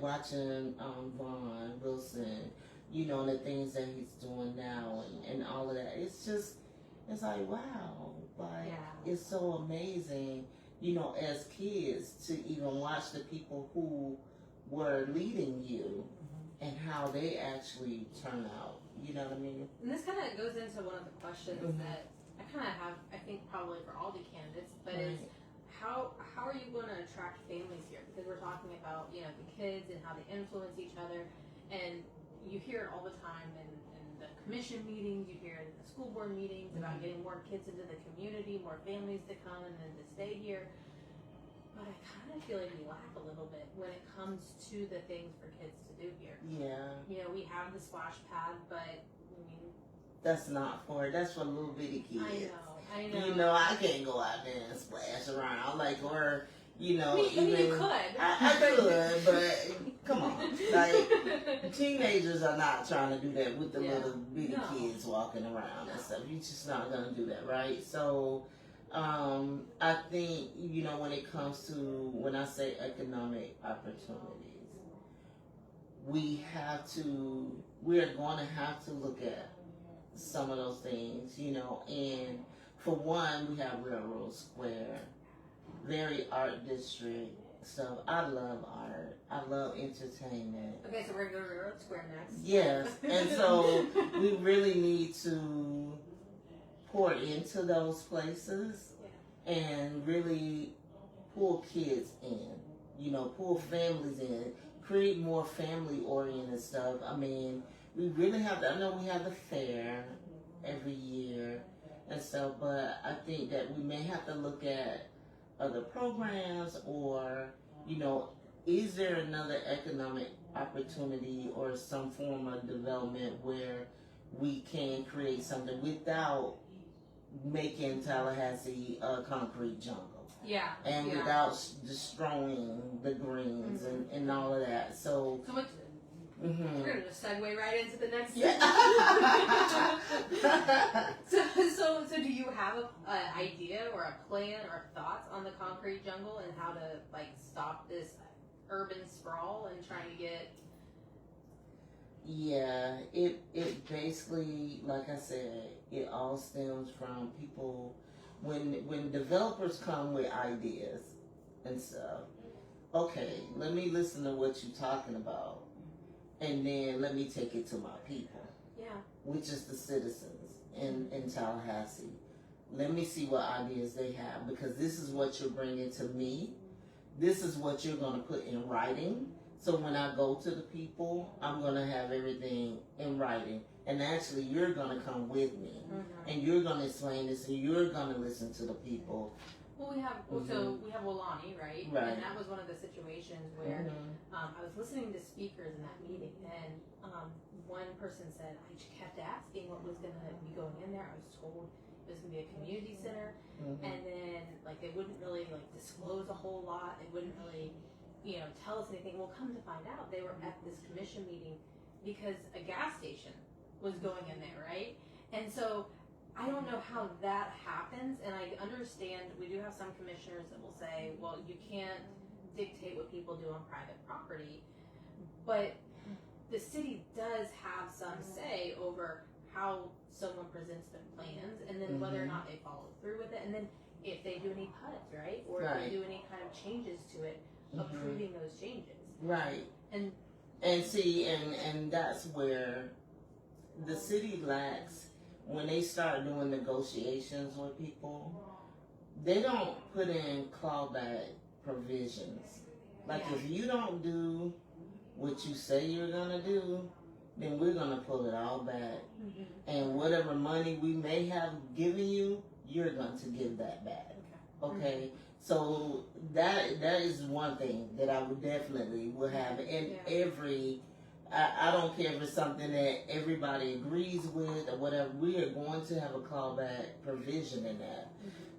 watching Vaughn Wilson, and the things that he's doing now and all of that. It's like, wow. It's so amazing, as kids to even watch the people who were leading you and how they actually turn out. You know what I mean? And this kind of goes into one of the questions that I kind of have, I think probably for all the candidates, but is how are you going to attract families here? Because we're talking about, the kids and how they influence each other. And you hear it all the time in the commission meetings, you hear it in the school board meetings about getting more kids into the community, more families to come and then to stay here. But I kind of feel like we lack a little bit when it comes to the things for kids to do here. Yeah. We have the splash pad, but I mean, that's not that's for little bitty kids. I know. I can't go out there and splash around or even you could. I could, but come on, teenagers are not trying to do that with the little bitty kids walking around and stuff. You're just not gonna do that, right? So, I think when it comes to when I say economic opportunities, we're going to have to look at some of those things, and for one, we have Railroad Square. Very art district. So I love art. I love entertainment. Okay, so we're going to go to Railroad Square next. Yes. And so we really need to pour into those places and really pull kids in, pull families in, create more family oriented stuff. I mean, we really have I know we have the fair every year and stuff, but I think that we may have to look at other programs or, is there another economic opportunity or some form of development where we can create something without making Tallahassee a concrete jungle? Yeah. And without destroying the greens and all of that. So what's we're going to just segue right into the next so do you have an idea or a plan or thoughts on the concrete jungle and how to stop this urban sprawl and trying to get Yeah, it basically, like I said, it all stems from people when developers come with ideas and stuff. Okay, let me listen to what you're talking about, and then let me take it to my people, Yeah. which is the citizens in Tallahassee. Let me see what ideas they have, because this is what you're bringing to me. This is what you're going to put in writing. So when I go to the people, I'm going to have everything in writing. And actually, you're going to come with me. And you're going to explain this, and you're going to listen to the people. Well, we have Wolani, right? Right. And that was one of the situations where I was listening to speakers in that meeting, and one person said, I kept asking what was going to be going in there. I was told it was going to be a community center, and then like they wouldn't really like disclose a whole lot. They wouldn't really, tell us anything. Well, come to find out, they were at this commission meeting because a gas station was going in there, right? And so I don't know how that happens, and I understand we do have some commissioners that will say, well, you can't dictate what people do on private property, but the city does have some say over how someone presents their plans, and then whether or not they follow through with it, and then if they do any PUDs, right? Or if they do any kind of changes to it, approving those changes. Right. And see, and that's where the city lacks. When they start doing negotiations with people, they don't put in clawback provisions. Like if you don't do what you say you're gonna do, then we're gonna pull it all back. And whatever money we may have given you, you're going to give that back. Okay? So that is one thing that I would definitely will have in every. I don't care if it's something that everybody agrees with or whatever. We are going to have a callback provision in that,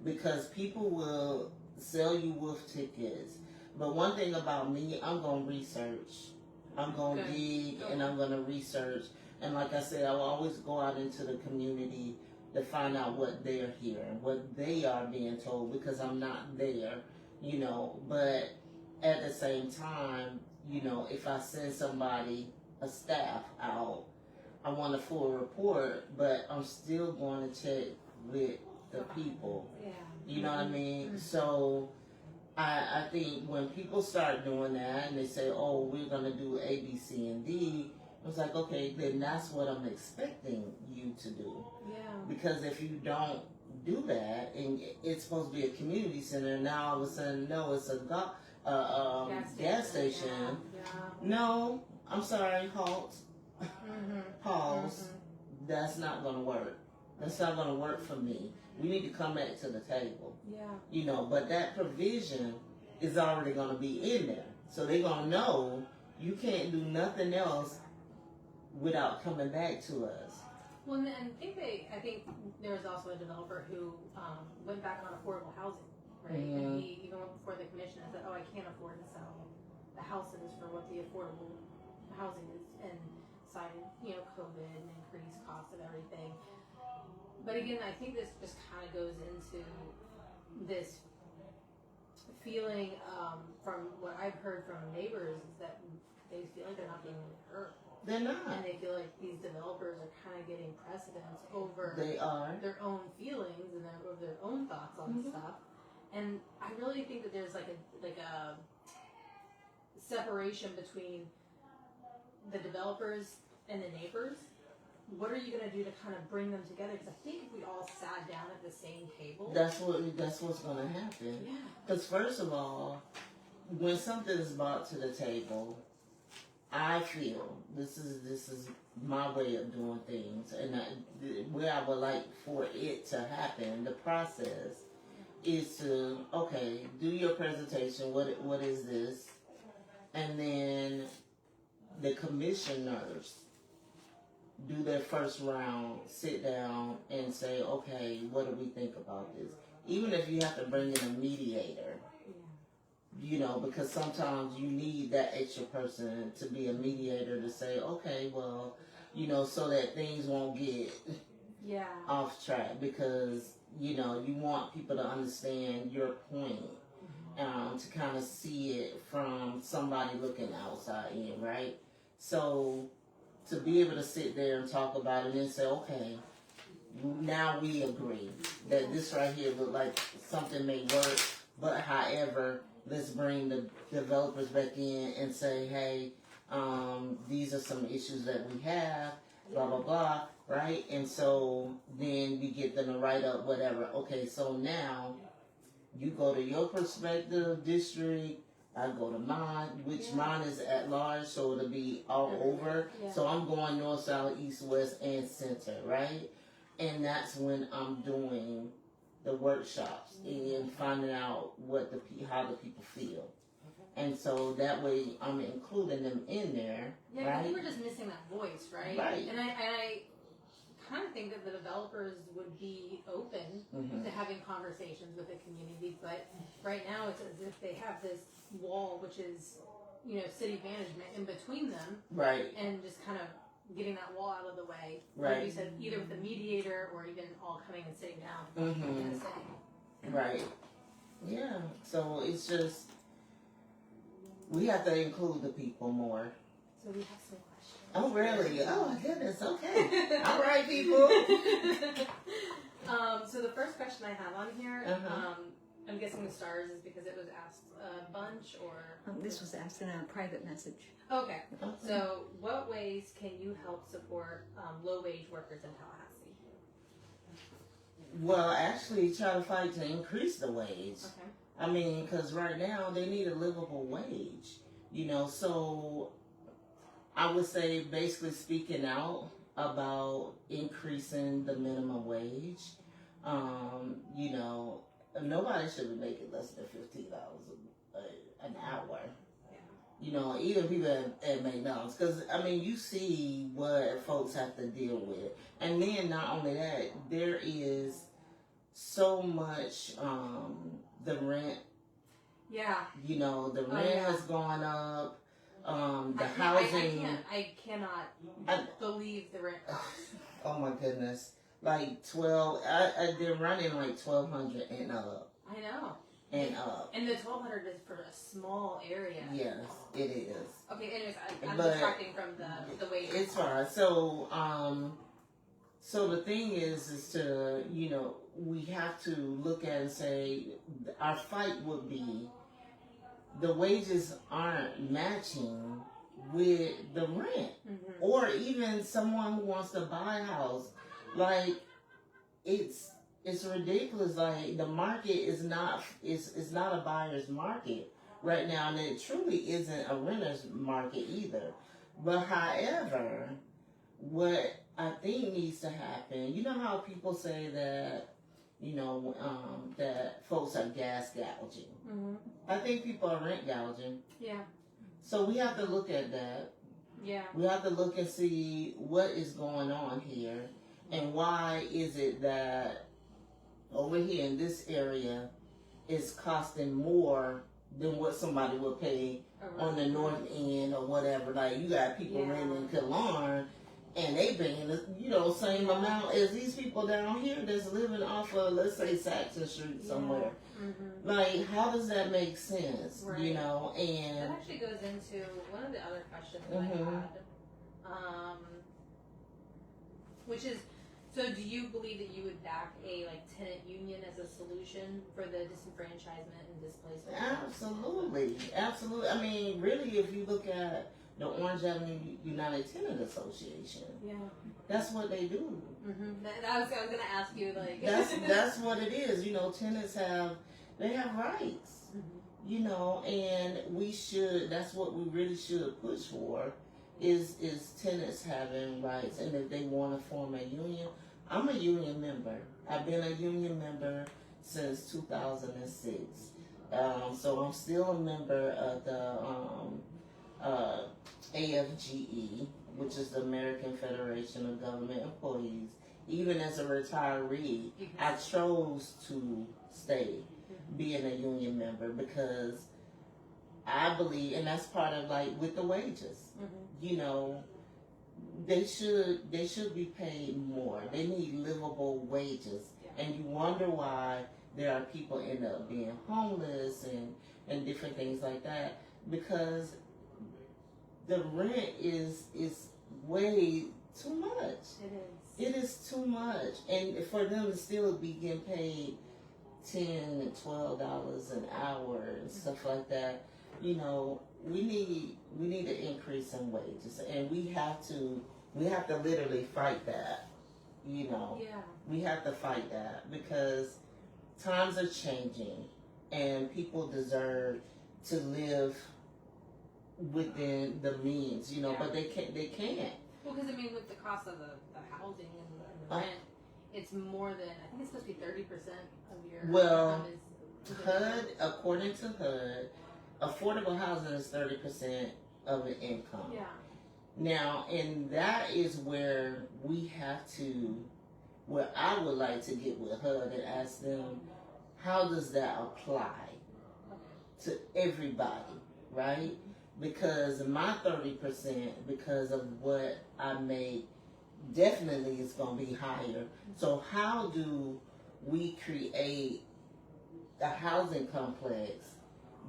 because people will sell you wolf tickets. But one thing about me, I'm going to research. I'm going to dig and I'm going to research. And like I said, I will always go out into the community to find out what they're hearing, what they are being told, because I'm not there, But at the same time, if I send somebody, a staff out, I want a full report, but I'm still going to check with the people. You know what I mean? So I think when people start doing that and they say, oh, we're going to do A, B, C, and D, I was like, okay, then that's what I'm expecting you to do. Because if you don't do that, and it's supposed to be a community center, now all of a sudden, no, it's a gas station. No, I'm sorry, halt. Pause. That's not going to work. That's not going to work for me. We need to come back to the table. But that provision is already going to be in there. So they're going to know you can't do nothing else without coming back to us. Well, and I think there was also a developer who went back on affordable housing, right? And he even went before the commission and said, oh, I can't afford to sell the houses for what the affordable housing is, and cited, COVID and increased cost of everything. But again, I think this just kind of goes into this feeling from what I've heard from neighbors, is that they feel like they're not being heard. They're not. And they feel like these developers are kind of getting precedence over their own feelings and their own thoughts on stuff. And I really think that there's like a separation between the developers and the neighbors. What are you going to do to kind of bring them together? Because I think if we all sat down at the same table, that's what's going to happen. Because first of all, when something is brought to the table, I feel this is my way of doing things, and where I would like for it to happen. The process is to do your presentation. What is this? And then the commissioners do their first round, sit down and say, okay, what do we think about this? Even if you have to bring in a mediator, because sometimes you need that extra person to be a mediator to say, okay, well, so that things won't get off track, because, you want people to understand your point, to kind of see it from somebody looking outside in, right? So to be able to sit there and talk about it and say, okay, now we agree that this right here look like something may work, but however, let's bring the developers back in and say, hey, these are some issues that we have, blah, blah, blah, right? And so then we get them to write up whatever. Okay, so now you go to your prospective district, I go to mine, which mine is at large, so it'll be all over. Yeah. So I'm going north, south, east, west, and center, right? And that's when I'm doing the workshops and finding out how the people feel. And so that way I'm including them in there. Yeah, right? I think we're just missing that voice, right? Right. And I kind of think that the developers would be open to having conversations with the community, but right now it's as if they have this wall, which is, city management in between them. Right. And just kind of getting that wall out of the way. Right. Like you said, either with the mediator or even all coming and sitting down and saying. Right. Yeah. So it's just, we have to include the people more. So we have some questions. Oh, really? Oh, my goodness. Okay. All right, people. So the first question I have on here, I'm guessing the stars is because it was asked a bunch, or? This was asked in a private message. Okay. So what ways can you help support low-wage workers in Tallahassee? Well, actually, try to fight to increase the wage. Okay. I mean, because right now they need a livable wage, so I would say basically speaking out about increasing the minimum wage. Nobody should be making less than $15 an hour. Even people at McDonald's, because you see what folks have to deal with, and then not only that, there is so much the rent. Yeah. The rent has gone up. The housing. I cannot believe the rent cost. Oh my goodness! Like they're running like 1,200 and up. I know. And up. And the 1,200 is for a small area. Yes, it is. Okay. Anyways, I'm distracting from the wage. It's fine. So the thing is to we have to look at and say our fight would be the wages aren't matching with the rent, or even someone who wants to buy a house. Like it's ridiculous. Like the market is not a buyer's market right now, and it truly isn't a renter's market either. But however, what I think needs to happen, how people say that that folks are gas gouging. I think people are rent gouging. Yeah. So we have to look at that. Yeah. We have to look and see what is going on here, and why is it that over here in this area is costing more than what somebody would pay on the north end or whatever. Like you got people renting Killarn, and they paying same amount as these people down here that's living off of, let's say, Saxon Street somewhere. Like, how does that make sense? Right. And that actually goes into one of the other questions that I had, which is, so do you believe that you would back a tenant union as a solution for the disenfranchisement and displacement? Absolutely. Really, if you look at the Orange Avenue United Tenant Association, that's what they do. I was going to ask you, that's what it is. Tenants have rights. And we should. That's what we really should push for. Is tenants having rights, and if they want to form a union. I'm a union member. I've been a union member since 2006. So I'm still a member of the AFGE, which is the American Federation of Government Employees. Even as a retiree, I chose to stay being a union member because I believe, and that's part of with the wages, they should be paid more. They need livable wages, and you wonder why there are people end up being homeless and different things like that, because the rent is way too much. It is. It is too much, and for them to still be getting paid $10 and $12 an hour and stuff like that, you know, we need an increase in wages, and we have to literally fight that. You know, we have to fight that because times are changing, and people deserve to live within the means. You know, but they can't. Well, because I mean, with the cost of the housing and the rent, it's more than, I think it's supposed to be 30% of your income is HUD, according to HUD, affordable housing is 30% of an income. Yeah. Now, and that is where I would like to get with HUD and ask them, how does that apply to everybody, right? Because my 30%, because of what I make, definitely is going to be higher. So how do we create a housing complex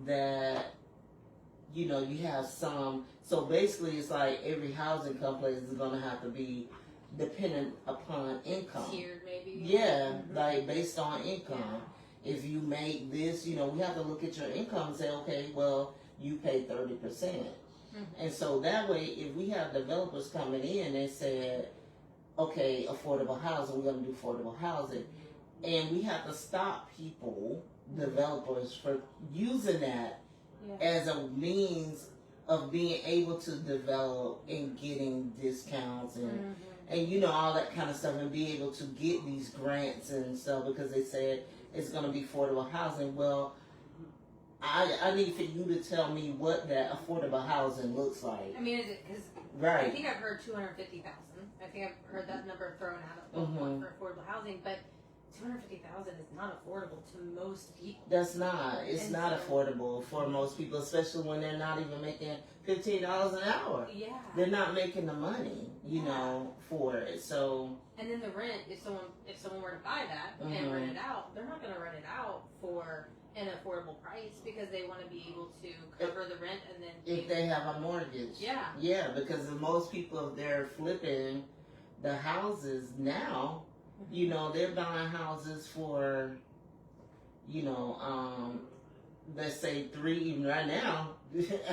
that, you know, you have some, so basically it's like every housing complex is going to have to be dependent upon income. Tiered maybe? Yeah, like based on income. Yeah. If you make this, you know, we have to look at your income and say, okay, well, you pay 30%. Mm-hmm. And so that way, if we have developers coming in and said, okay, affordable housing, we're going to do affordable housing, and we have to stop people, developers, for using that as a means of being able to develop and getting discounts and you know, all that kind of stuff, and be able to get these grants and stuff because they said it's going to be affordable housing. Well, I need for you to tell me what that affordable housing looks like. I mean, is it, because right. I think I've heard 250,000. I think I've heard that number thrown out at one point for affordable housing, but 250,000 is not affordable to most people. That's not. It's not affordable for most people, especially when they're not even making $15 an hour. Yeah. They're not making the money, you know, for it. So. And then the rent, if someone were to buy that and rent it out, they're not going to rent it out for an affordable price because they want to be able to cover the rent and then if they have a mortgage. Yeah. Yeah, because most people, if they're flipping the houses now, you know, they're buying houses for, you know, let's say even right now,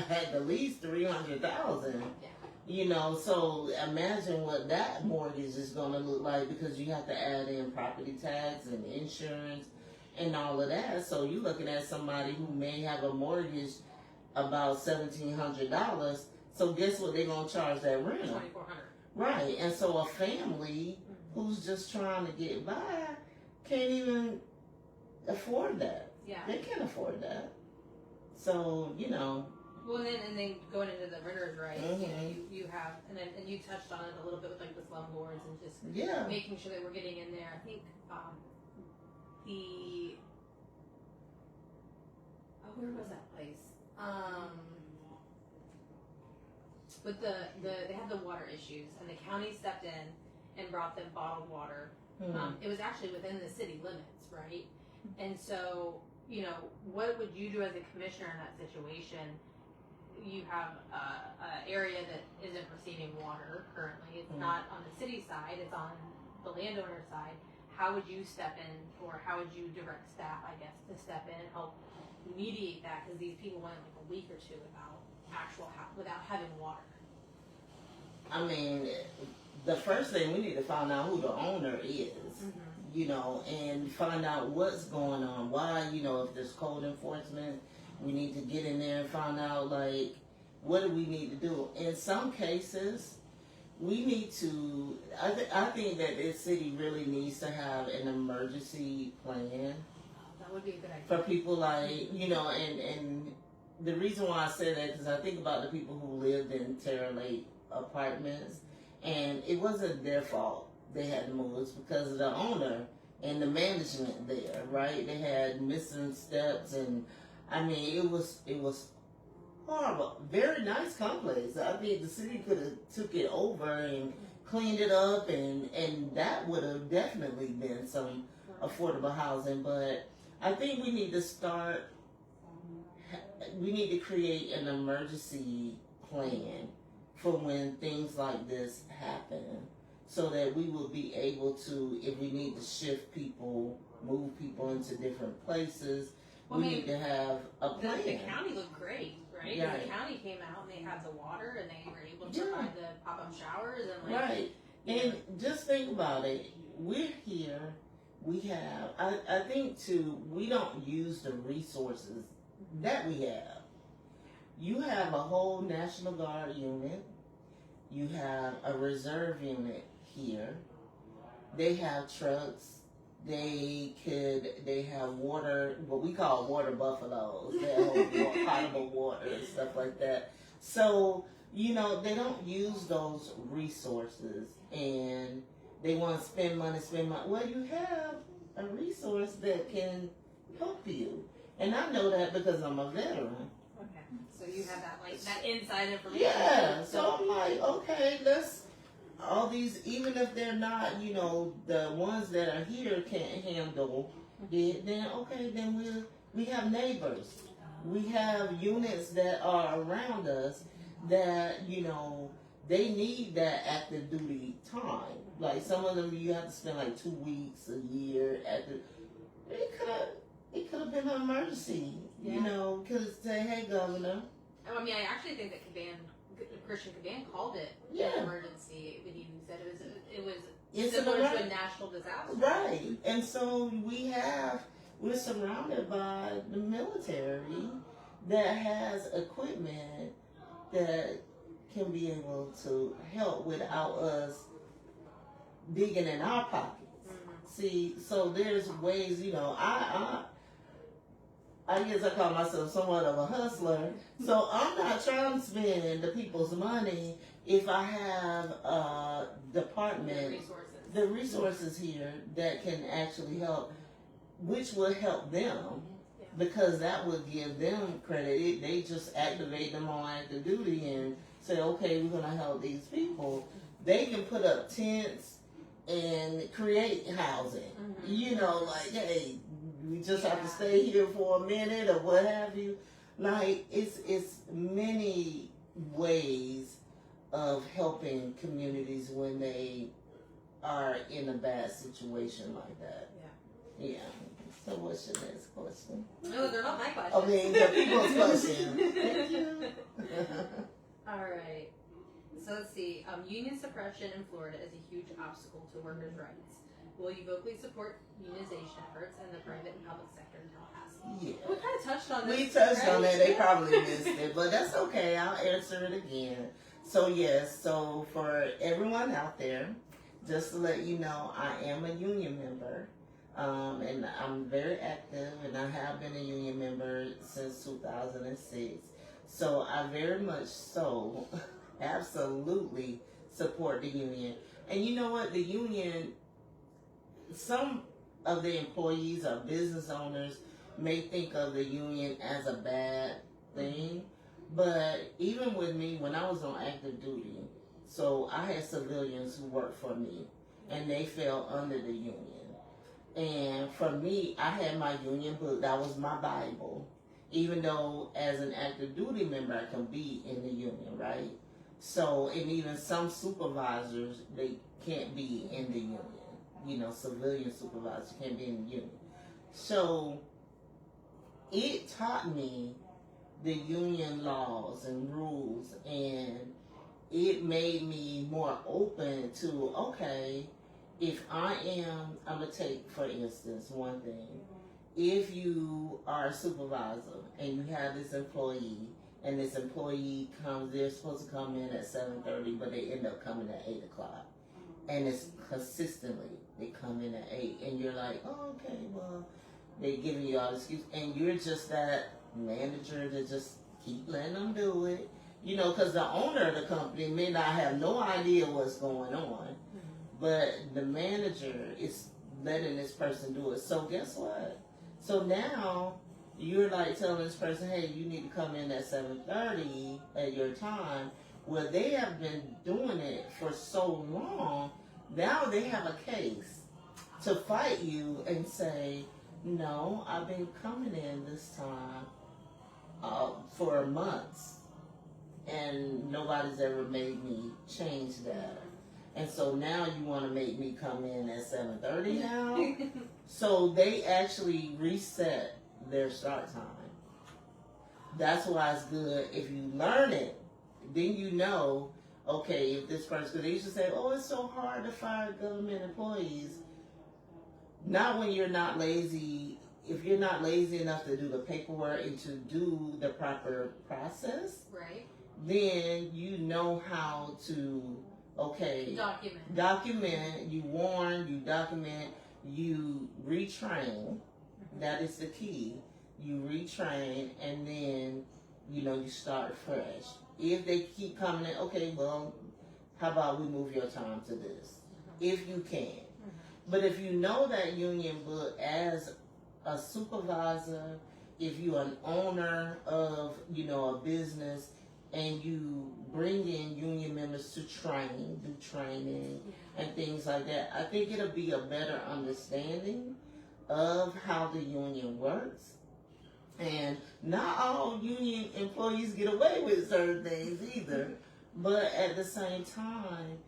at the least 300,000. Yeah. You know, so imagine what that mortgage is going to look like because you have to add in property tax and insurance and all of that. So you're looking at somebody who may have a mortgage about $1,700. So guess what they're going to charge that rent? $2,400. Right, and so a family who's just trying to get by can't even afford that. Yeah. They can't afford that. So, you know. Well, and then going into the renters' rights, you know, you have, and you touched on it a little bit with like the slum boards and just making sure that we're getting in there. I think where was that place? With they had the water issues, and the county stepped in and brought them bottled water. It was actually within the city limits, right? And so, you know, what would you do as a commissioner in that situation? You have an area that isn't receiving water currently. It's not on the city side, it's on the landowner side. How would you step in, or how would you direct staff, I guess, to step in and help mediate that? Because these people went like a week or two without having water. I mean, the first thing we need to find out who the owner is, you know, and find out what's going on. Why, you know, if there's code enforcement, we need to get in there and find out, like, what do we need to do? In some cases, we need to, I think that this city really needs to have an emergency plan. That would be a good idea. For people like, you know, and the reason why I say that, because I think about the people who lived in Terra Lake apartments, and it wasn't their fault they had to move. It's because of the owner and the management there, right? They had missing steps, and I mean, it was horrible. Very nice complex. I think the city could have took it over and cleaned it up, and that would have definitely been some affordable housing. But I think we need to create an emergency plan for when things like this happen, so that we will be able to, if we need to shift people, move people into different places, Well, we I mean, need to have a plan. The county looked great, right? Yeah. The county came out and they had the water and they were able to Yeah. provide the pop-up showers and like, Right. And just think about it. We're here. We have, I think too, we don't use the resources that we have. You have a whole National Guard unit. You have a reserve unit here. They have trucks. They have water, what we call water buffaloes. They hold potable water and stuff like that. So, they don't use those resources, and they want to spend money. Well, you have a resource that can help you. And I know that because I'm a veteran. okay. So you have that inside information. Yeah, so I'm like, okay, all these, even if they're not, the ones that are here can't handle it, then okay, then we have neighbors. We have units that are around us that, they need that active duty time. Like some of them you have to spend like 2 weeks, a year it could have been an emergency, could say, hey governor. I mean, I actually think that Christian Caban called it Yeah. an emergency when he said it was It's similar an to a national disaster. Right. And so we're surrounded by the military that has equipment that can be able to help without us digging in our pockets. Mm-hmm. See, so there's ways, I guess I call myself somewhat of a hustler. So I'm not trying to spend the people's money if I have a department, the resources here that can actually help, which will help them, because that would give them credit. They just activate them on active duty and say, okay, we're going to help these people. They can put up tents and create housing. Mm-hmm. Like, hey, we just have to stay here for a minute or what have you. Like, it's many ways of helping communities when they are in a bad situation like that. Yeah. So what's your next question? No, they're not my questions. I mean, the people's question. Thank you. All right. So let's see. Union suppression in Florida is a huge obstacle to workers' rights. Will you vocally support unionization efforts in the private and public sector in Tallahassee? Yeah. We kind of touched on this. We touched on that. They probably missed it, but that's okay. I'll answer it again. So yes, so for everyone out there, just to let you know, I am a union member, and I'm very active, and I have been a union member since 2006. So I very much so absolutely support the union. And you know what? The union, some of the employees or business owners may think of the union as a bad thing, but even with me, when I was on active duty, so I had civilians who worked for me, and they fell under the union. And for me, I had my union book. That was my Bible. Even though as an active duty member, I can be in the union, right? So, and even some supervisors, they can't be in the union. Civilian supervisors can't be in the union. So, it taught me the union laws and rules, and it made me more open to, okay, if I'm going to take, for instance, one thing. If you are a supervisor and you have this employee, and this employee comes, they're supposed to come in at 7:30, but they end up coming at 8 o'clock. And it's consistently, they come in at 8, and you're like, oh, okay, well, they're giving you all the excuses, and you're just that manager to just keep letting them do it. Because the owner of the company may not have no idea what's going on, but the manager is letting this person do it. So guess what? So now you're like telling this person, hey, you need to come in at 7:30 at your time. Well, they have been doing it for so long. Now they have a case to fight you and say, no, I've been coming in this time for months. and nobody's ever made me change that. And so now you want to make me come in at 7:30 now? So they actually reset their start time. That's why it's good if you learn it. Then you know, okay, if this person, because they used to say, oh, it's so hard to fire government employees. Not when you're not lazy. If you're not lazy enough to do the paperwork and to do the proper process, right? Then you know how to, okay, document, you warn, you document, you retrain. That is the key. You retrain, and then, you start fresh. If they keep coming in, okay, well, how about we move your time to this? If you can. But if you know that union book as a supervisor, if you're an owner of, a business, and you bring in union members to do training and things like that, I think it'll be a better understanding of how the union works. And not all union employees get away with certain things either. But at the same time,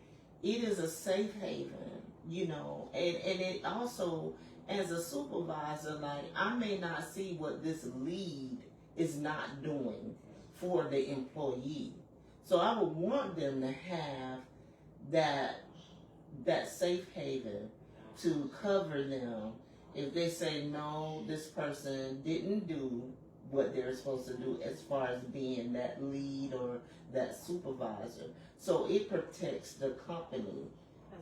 it is a safe haven, and it also, as a supervisor, like, I may not see what this lead is not doing for the employee. So I would want them to have that safe haven to cover them if they say, no, this person didn't do what they're supposed to do as far as being that lead or that supervisor. So it protects the company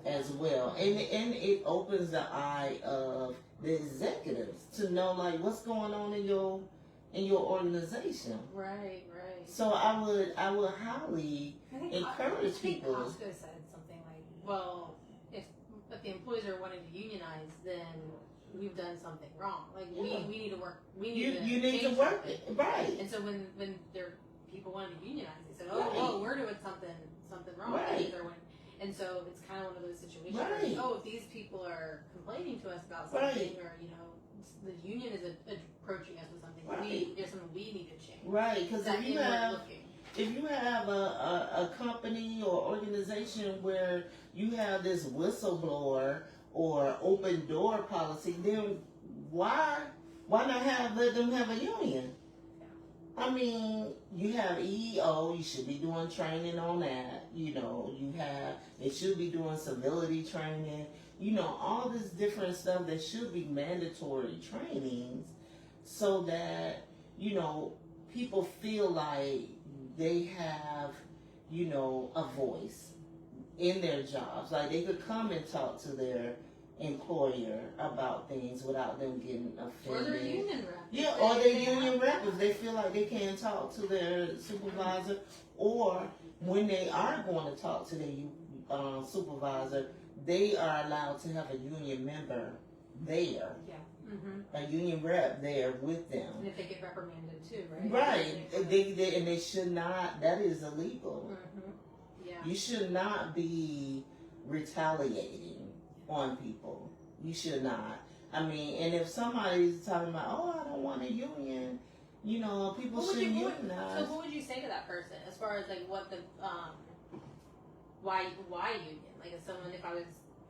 as well. And it opens the eye of the executives to know, like, what's going on in your organization. Right. So I would highly encourage people. I think Costco said something like, well, if the employees are wanting to unionize, then we've done something wrong. Like, we need to work. You need to work it, right. And so when people wanted to unionize, they said, oh, we're doing something wrong. Right. And so it's kind of one of those situations right. where, if these people are complaining to us about something, or the union is approaching us with something, there's something we need to change. Right, because if you have a company or organization where you have this whistleblower or open door policy, then why not let them have a union? I mean, you have EEO, you should be doing training on that, they should be doing civility training, all this different stuff that should be mandatory trainings so that, people feel like they have, a voice in their jobs. Like, they could come and talk to their employer about things without them getting offended. Or their union rep. Yeah, or their union rep if they feel like they can't talk to their supervisor, or when they are going to talk to their supervisor, they are allowed to have a union member there. Yeah. A union rep there with them. And if they get reprimanded too, right? Right. They should not, that is illegal. Yeah. You should not be retaliating on people. You should not. I mean, and if somebody's talking about, I don't want a union, people shouldn't unionize. So what would you say to that person as far as, like, what the, why union? Like, if I was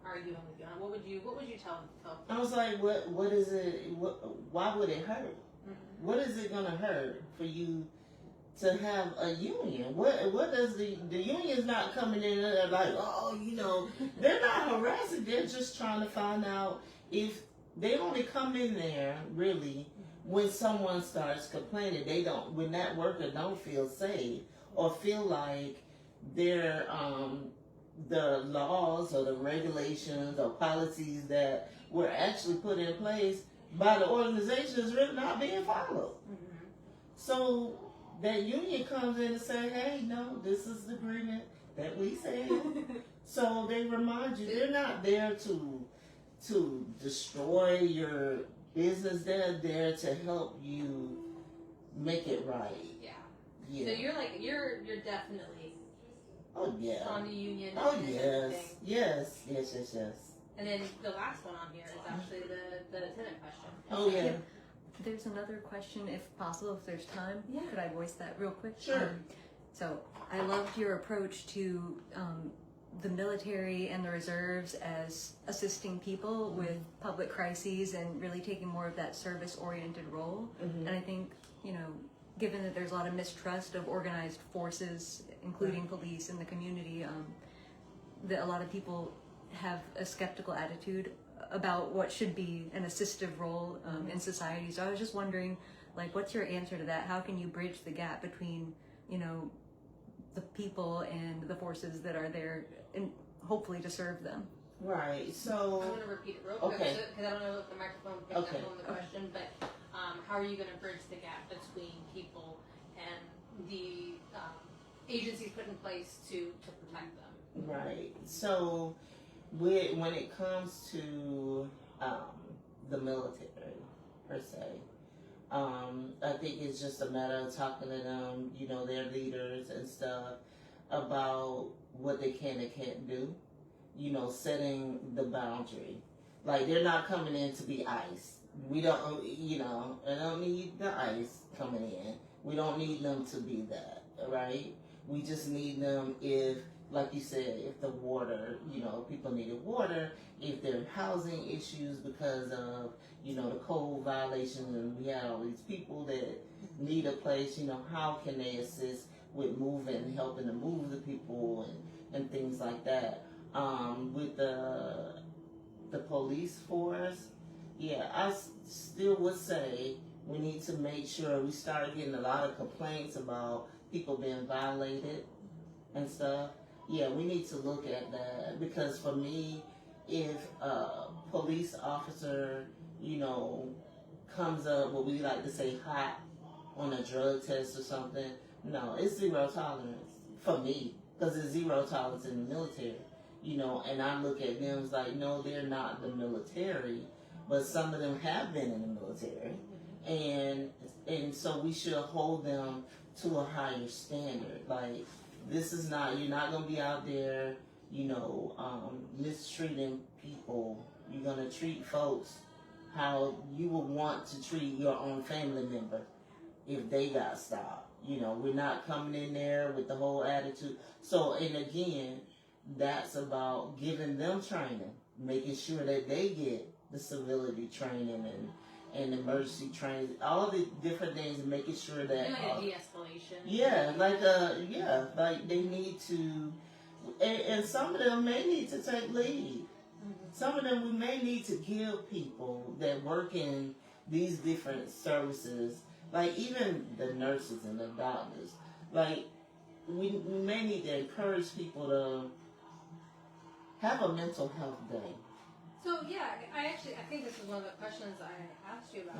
arguing with you, what would you tell them? I was like, what is it, why would it hurt? What is it going to hurt for you to have a union? What does the union's not coming in there like, they're not harassing, they're just trying to find out if they only come in there really when someone starts complaining. When that worker don't feel safe or feel like they're, the laws or the regulations or policies that were actually put in place by the organization is really not being followed. So that union comes in and say, hey, no, this is the agreement that we said. So they remind you, they're not there to destroy your business. They're there to help you make it right. Yeah. So you're definitely on the union. Oh, yes. And then the last one on here is actually the tenant question. Oh, yeah. There's another question, if possible, if there's time. Yeah. Could I voice that real quick? Sure. So I loved your approach to the military and the reserves as assisting people with public crises and really taking more of that service-oriented role. And I think, given that there's a lot of mistrust of organized forces, including police in the community, that a lot of people have a skeptical attitude about what should be an assistive role in society. So I was just wondering, what's your answer to that? How can you bridge the gap between, the people and the forces that are there and hopefully to serve them? Right. So I'm going to repeat it real quick because I don't know if the microphone picked up on the question, but how are you going to bridge the gap between people and the agencies put in place to protect them? Right. So when it comes to the military per se, I think it's just a matter of talking to them, their leaders and stuff, about what they can and can't do, setting the boundary. Like, they're not coming in to be ICE. We don't, I don't need the ICE coming in. We don't need them to be that, right? We just need them if, like you said, if the water, people needed water, if there are housing issues because of, the code violations, and we had all these people that need a place, how can they assist with moving, helping to move the people and things like that. With the police force, I still would say we need to make sure we start getting a lot of complaints about people being violated and stuff. Yeah, we need to look at that, because for me, if a police officer, comes up what we like to say hot on a drug test or something, no, it's zero tolerance for me, because it's zero tolerance in the military, and I look at them as like, no, they're not the military, but some of them have been in the military, and so we should hold them to a higher standard. Like, this is not, you're not going to be out there, mistreating people. You're going to treat folks how you would want to treat your own family member if they got stopped. We're not coming in there with the whole attitude. So, and again, that's about giving them training, making sure that they get the civility training and emergency training, all the different things, and making sure that like a de-escalation. Yeah, like they need to, and some of them may need to take leave. Some of them we may need to give people that work in these different services, like even the nurses and the doctors, like we may need to encourage people to have a mental health day. So I think this is one of the questions I asked you about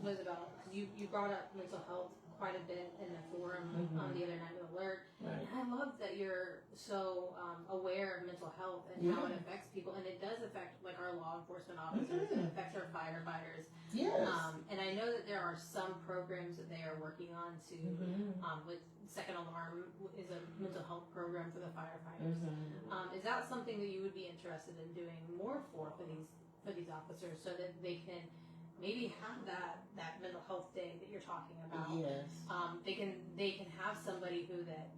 was about, because you brought up mental health quite a bit in the forum on the other night of Alert, and I love that you're so aware of mental health and how it affects people, and it does affect like our law enforcement officers, it affects our firefighters. Yes. And I know that there are some programs that they are working on to with Second Alarm is a mental health program for the firefighters. Is that something that you would be interested in doing more for these officers, so that they can maybe have that mental health day that you're talking about? Yes. They can have somebody who that,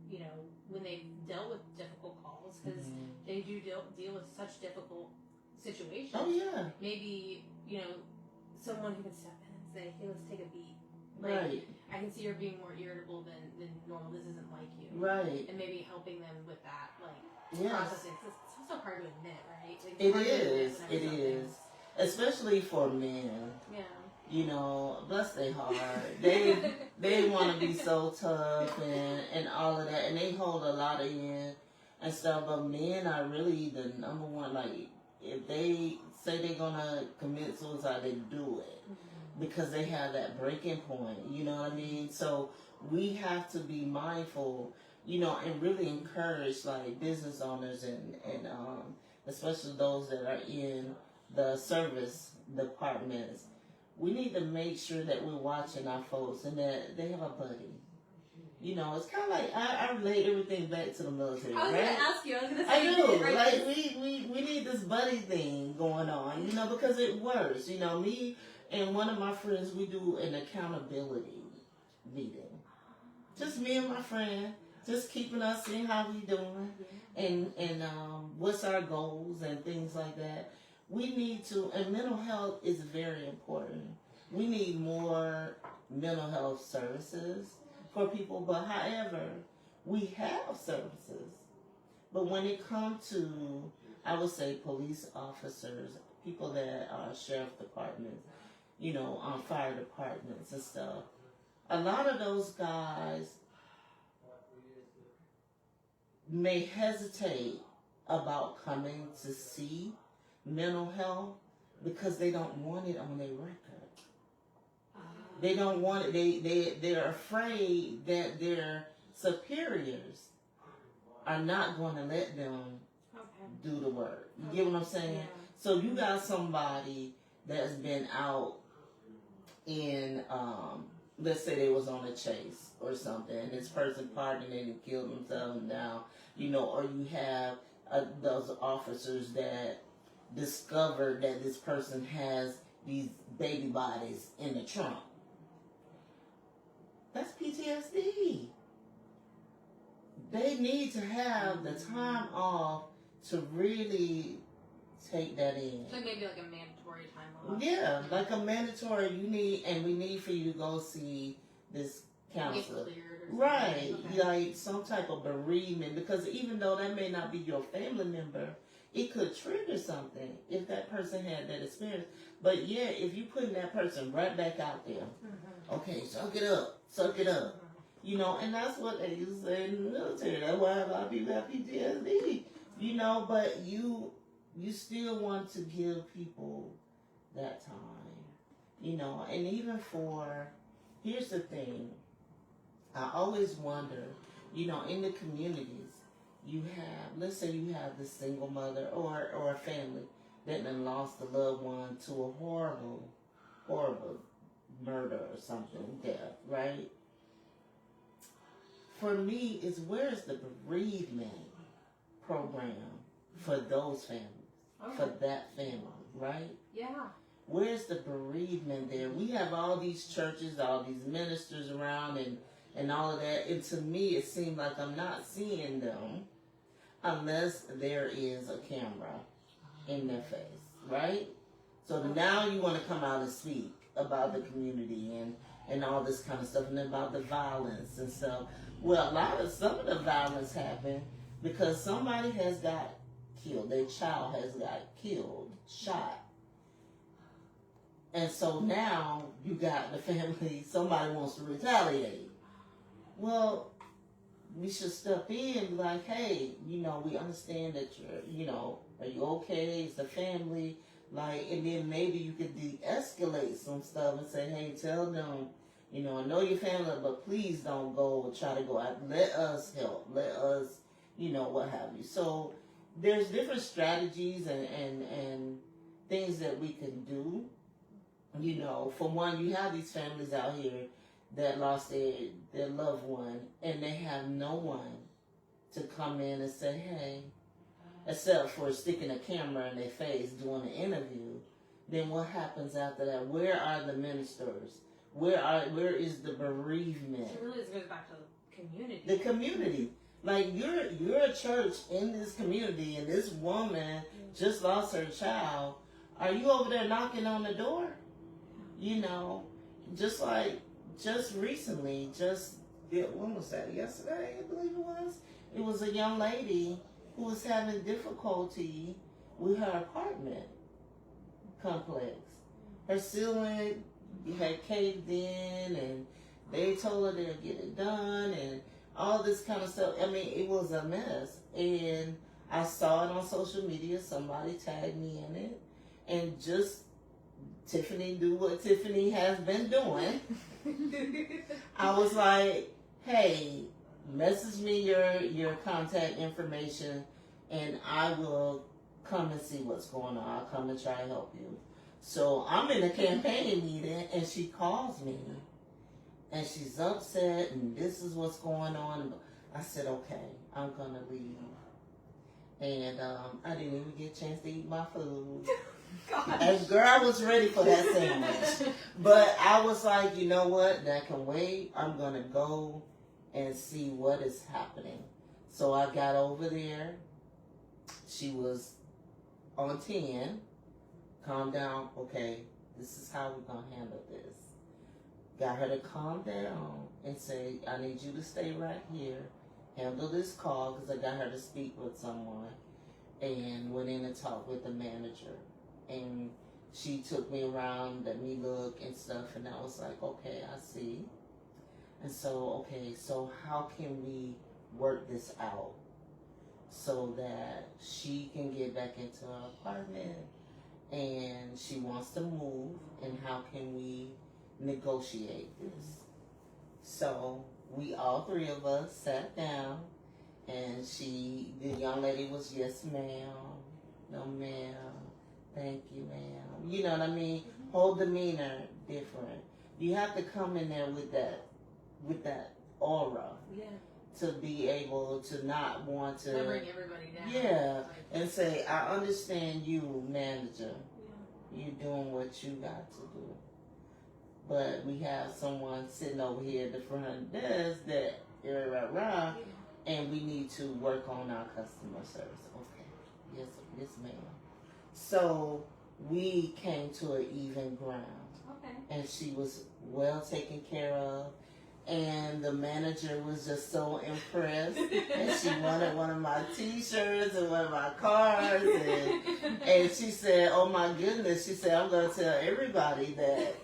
when they've dealt with difficult calls, because they do deal with such difficult situations. Oh yeah. Maybe, someone who can step in and say, hey, let's take a beat. Right. I can see you're being more irritable than normal. This isn't like you. Right. And maybe helping them with that, Yes. processing. It's also hard to admit, right? Like, It hard to admit is. It whenever is. something's- Especially for men. Yeah. Bless their heart. They want to be so tough and all of that, and they hold a lot of in and stuff. But men are really the number one. Like, if they say they're gonna commit suicide, they do it because they have that breaking point. You know what I mean? So we have to be mindful, and really encourage like business owners and especially those that are in the service departments. We need to make sure that we're watching our folks and that they have a buddy. It's kind of like I relate everything back to the military. I was right? going to ask you. I was going to I say. do. Right, Like we need this buddy thing going on. Because it works. Me and one of my friends, we do an accountability meeting. Just me and my friend. just keeping us, seeing how we doing, and what's our goals and things like that. We need to, and mental health is very important. We need more mental health services for people, but however, we have services. But when it comes to, I would say, police officers, people that are sheriff departments, fire departments and stuff, a lot of those guys may hesitate about coming to see mental health because they don't want it on their record. They don't want it. They're afraid that their superiors are not going to let them do the work. You get what I'm saying? Yeah. So you got somebody that's been out in, let's say they was on a chase or something, and this person pardoned it and killed themselves now, or you have those officers that discovered that this person has these baby bodies in the trunk. That's PTSD. They need to have the time off to really take that in. So maybe like a mandatory time off. Yeah, like a mandatory. We need for you to go see this counselor. Get cleared or something. Right, Okay. like some type of bereavement, because even though that may not be your family member, it could trigger something if that person had that experience. But yeah, if you putting that person right back out there, okay, suck it up. And that's what they used to say in the military. That's why a lot of people have PTSD. But you still want to give people that time. And even here's the thing. I always wonder, in the communities, you have, let's say you have this single mother or a family that done lost a loved one to a horrible, horrible murder or something, death, right? For me, is where's the bereavement program for those families, for that family, right? Yeah. Where's the bereavement there? We have all these churches, all these ministers around and all of that, and to me it seems like I'm not seeing them unless there is a camera in their face, right? So now you want to come out and speak about the community and all this kind of stuff, and about the violence and stuff. Well, some of the violence happened because somebody has got killed. Their child has got killed, shot. And so now you got the family, somebody wants to retaliate. Well, we should step in and be like, hey, we understand that are you okay? It's the family. And then maybe you could de-escalate some stuff and say, hey, tell them, I know your family, but please don't try to go out. Let us help. Let us, what have you. So there's different strategies and things that we can do. For one, you have these families out here that lost their loved one, and they have no one to come in and say, hey, except for sticking a camera in their face doing an interview. Then what happens after that? Where are the ministers? Where is the bereavement? So really, this goes back to the community. The community. Like you're a church in this community, and this woman just lost her child. Are you over there knocking on the door? Just recently, when was that? Yesterday, I believe it was. It was a young lady who was having difficulty with her apartment complex. Her ceiling had caved in, and they told her they'd get it done, and all this kind of stuff. I mean, it was a mess. And I saw it on social media. Somebody tagged me in it. And just Tiffany do what Tiffany has been doing. I was like, hey, message me your contact information, and I will come and see what's going on. I'll come and try to help you. So I'm in a campaign meeting, and she calls me, and she's upset, and this is what's going on. I said, okay, I'm going to leave. And I didn't even get a chance to eat my food. And girl, I was ready for that sandwich. But I was like, you know what? That can wait. I'm going to go and see what is happening. So I got over there. She was on 10. Calm down. Okay, this is how we're going to handle this. Got her to calm down and say, I need you to stay right here. Handle this call, because I got her to speak with someone. And went in and talked with the manager. And she took me around, let me look and stuff. And I was like, okay, I see. And so, okay, so how can we work this out so that she can get back into her apartment and she wants to move, and how can we negotiate this? So we, all three of us, sat down, and the young lady was, yes ma'am, no ma'am, thank you ma'am. You know what I mean? Whole demeanor different. You have to come in there with that aura. Yeah. To be able to not want to bring everybody down. Yeah, and say, I understand you, manager. You're doing what you got to do. But we have someone sitting over here at the front desk that and we need to work on our customer service. Okay. Yes, ma'am. So we came to an even ground. Okay. And she was well taken care of. And the manager was just so impressed, and she wanted one of my T-shirts and one of my cards, and she said, "Oh my goodness!" She said, "I'm going to tell everybody that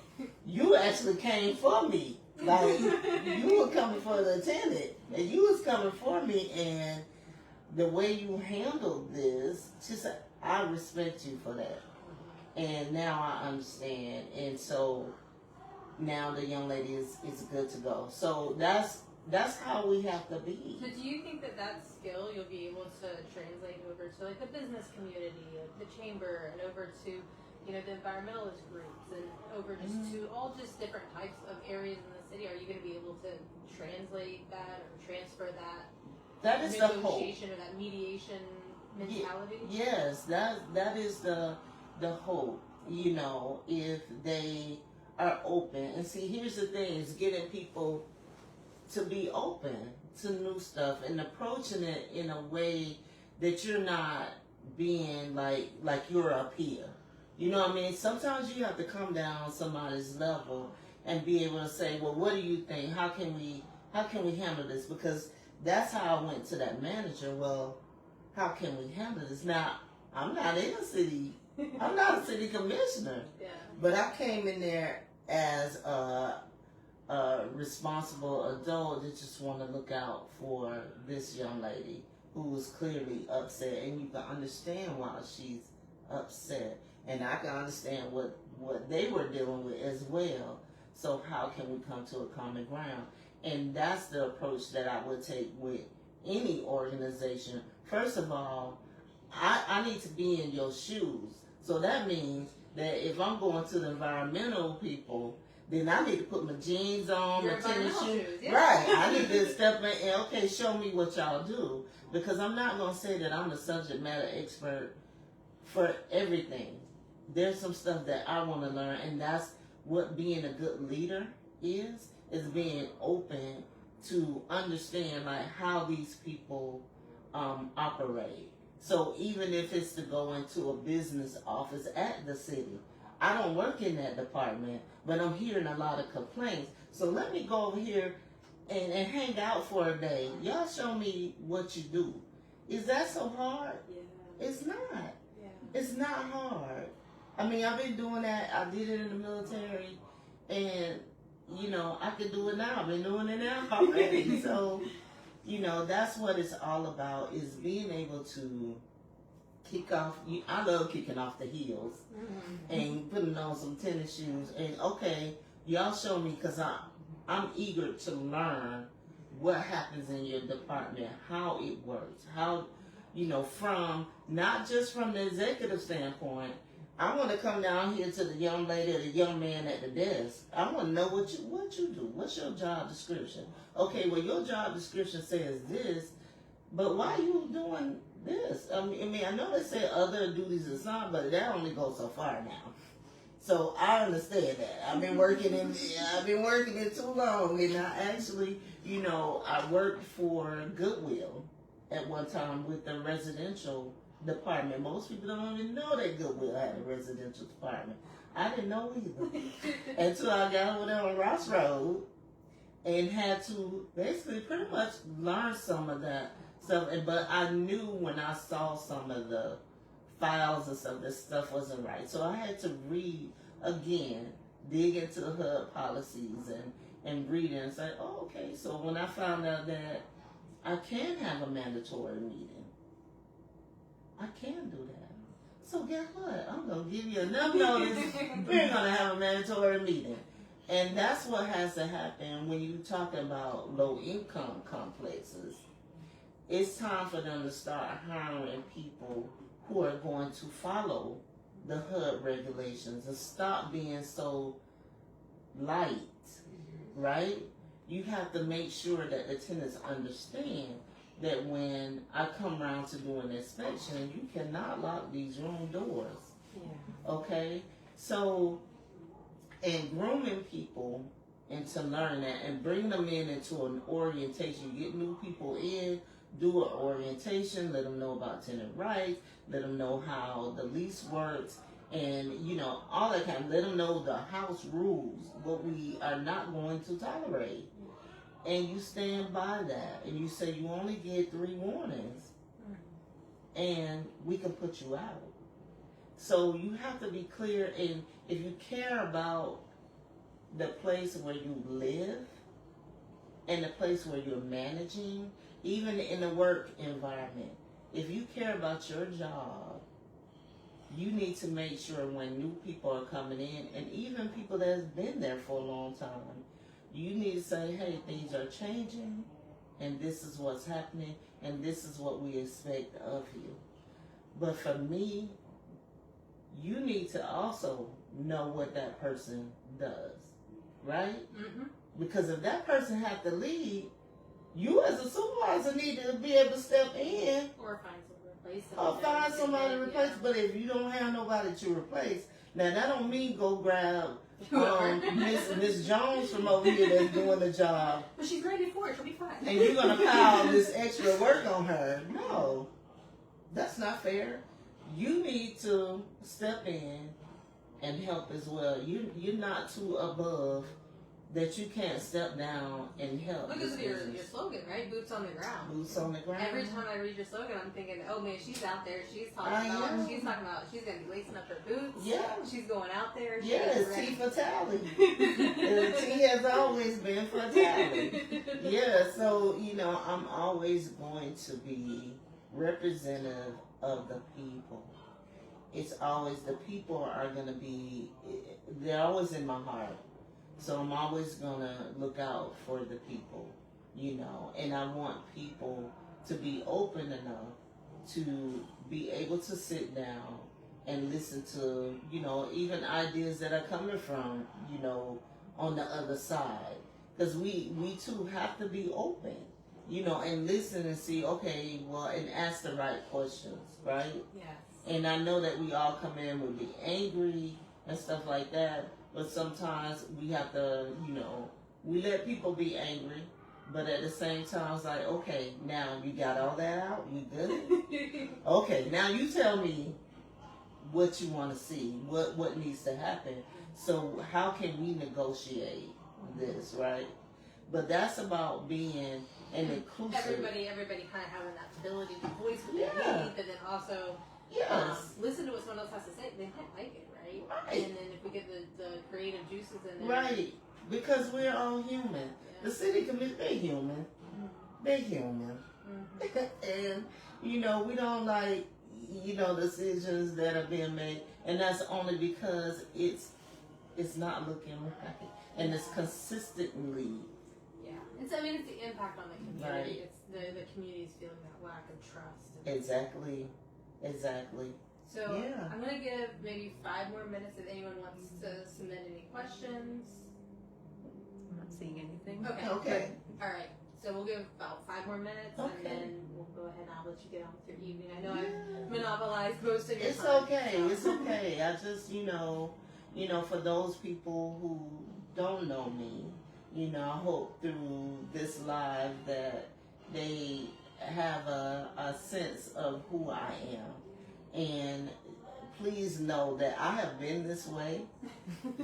you actually came for me. Like you were coming for the attendant, and you was coming for me, and the way you handled this." She said, "I respect you for that, and now I understand." And so. Now the young lady is good to go. So that's how we have to be. So do you think that skill you'll be able to translate over to like the business community, the chamber, and over to the environmentalist groups, and over just to all just different types of areas in the city? Are you going to be able to translate that or transfer that is the hope. Negotiation or that mediation mentality? Yes, that is the hope. If they are open. And see, here's the thing, is getting people to be open to new stuff and approaching it in a way that you're not being like you're a peer. You know what I mean? Sometimes you have to come down on somebody's level and be able to say, well, what do you think? How can we handle this? Because that's how I went to that manager. Well, how can we handle this? Now, I'm not a city commissioner. Yeah. But I came in there as a responsible adult that just want to look out for this young lady who was clearly upset, and you can understand why she's upset, and I can understand what they were dealing with as well. So how can we come to a common ground? And that's the approach that I would take with any organization. First of all, I need to be in your shoes. So that means that if I'm going to the environmental people, then I need to put my jeans on, my tennis shoes. Yeah. Right. I need to step in and, okay, show me what y'all do. Because I'm not going to say that I'm the subject matter expert for everything. There's some stuff that I want to learn, and that's what being a good leader is being open to understand like how these people operate. So even if it's to go into a business office at the city, I don't work in that department, but I'm hearing a lot of complaints. So let me go over here and hang out for a day. Y'all show me what you do. Is that so hard? Yeah. It's not. Yeah. It's not hard. I mean, I've been doing that. I did it in the military, and I can do it now. I've been doing it now already. So, that's what it's all about, is being able to kick off. I love kicking off the heels and putting on some tennis shoes. And okay, y'all show me, because I'm eager to learn what happens in your department, how it works, how, from not just from the executive standpoint. I want to come down here to the young lady or the young man at the desk. I want to know what you do. What's your job description? Okay, well, your job description says this, but why are you doing this? I mean, I know they say other duties assigned, but that only goes so far now. So I understand that. I've been working it too long, and I actually, I worked for Goodwill at one time with the residential department. Most people don't even know that Goodwill had a residential department. I didn't know either until I got over there on Ross Road and had to basically pretty much learn some of that stuff. But I knew when I saw some of the files and stuff, this stuff wasn't right. So I had to read again, dig into the HUD policies and read it and say, oh, okay. So when I found out that I can have a mandatory meeting, I can do that. So guess what? I'm going to give you enough notice. We're going to have a mandatory meeting. And that's what has to happen when you talk about low-income complexes. It's time for them to start hiring people who are going to follow the HUD regulations and stop being so light, right? You have to make sure that the tenants understand that when I come around to do an inspection, you cannot lock these room doors. Yeah. Okay? So, and grooming people into learning that and bring them into an orientation. You get new people in, do an orientation, let them know about tenant rights, let them know how the lease works, and all that kind of, let them know the house rules, what we are not going to tolerate. And you stand by that, and you say you only get 3 warnings, and we can put you out. So you have to be clear, and if you care about the place where you live and the place where you're managing, even in the work environment, if you care about your job, you need to make sure when new people are coming in, and even people that's been there for a long time, you need to say, hey, things are changing, and this is what's happening, and this is what we expect of you. But for me, you need to also know what that person does, right? Mm-hmm. Because if that person has to leave, you as a supervisor need to be able to step in. Or find someone to replace them. Or find somebody to replace. Yeah. But if you don't have nobody to replace, now that don't mean go grab Miss Jones from over here that's doing the job. But she's ready for it. She'll be fine. And you're going to pile this extra work on her. No, that's not fair. You need to step in and help as well. You're not too above that you can't step down and help. Look at your slogan, right? Boots on the ground. Boots on the ground. Every time I read your slogan, I'm thinking, oh man, she's out there. She's talking about she's going to be lacing up her boots. Yeah. She's going out there. Yes, T for tally. T has always been for tally. Yeah, so, I'm always going to be representative of the people. It's always, the people are going to be, they're always in my heart. So I'm always going to look out for the people, and I want people to be open enough to be able to sit down and listen to, even ideas that are coming from, on the other side. Because we too have to be open, and listen and see, okay, well, and ask the right questions, right? Yes. And I know that we all come in, we'll be angry and stuff like that. But sometimes we have to, we let people be angry, but at the same time, it's like, okay, now you got all that out? You good? Okay, now you tell me what you want to see, what needs to happen. So how can we negotiate this, right? But that's about being an inclusive. Everybody kind of having that ability to voice what they need, but then also listen to what someone else has to say. They might like it. Right. And then if we get the creative juices in there. Right. Because we're all human. Yeah. The city commission, they're human. Mm-hmm. They're human. Mm-hmm. And, we don't like, decisions that are being made. And that's only because it's not looking right. And it's consistently. Yeah. It's the impact on the community. Right. It's the community's feeling that lack of trust. Exactly. So I'm going to give maybe 5 more minutes if anyone wants to submit any questions. I'm not seeing anything. Okay. All right. So we'll give about 5 more minutes, and then we'll go ahead and I'll let you get on with your evening. I know I've monopolized most of your time. It's okay. I just, for those people who don't know me, I hope through this live that they have a sense of who I am. And please know that I have been this way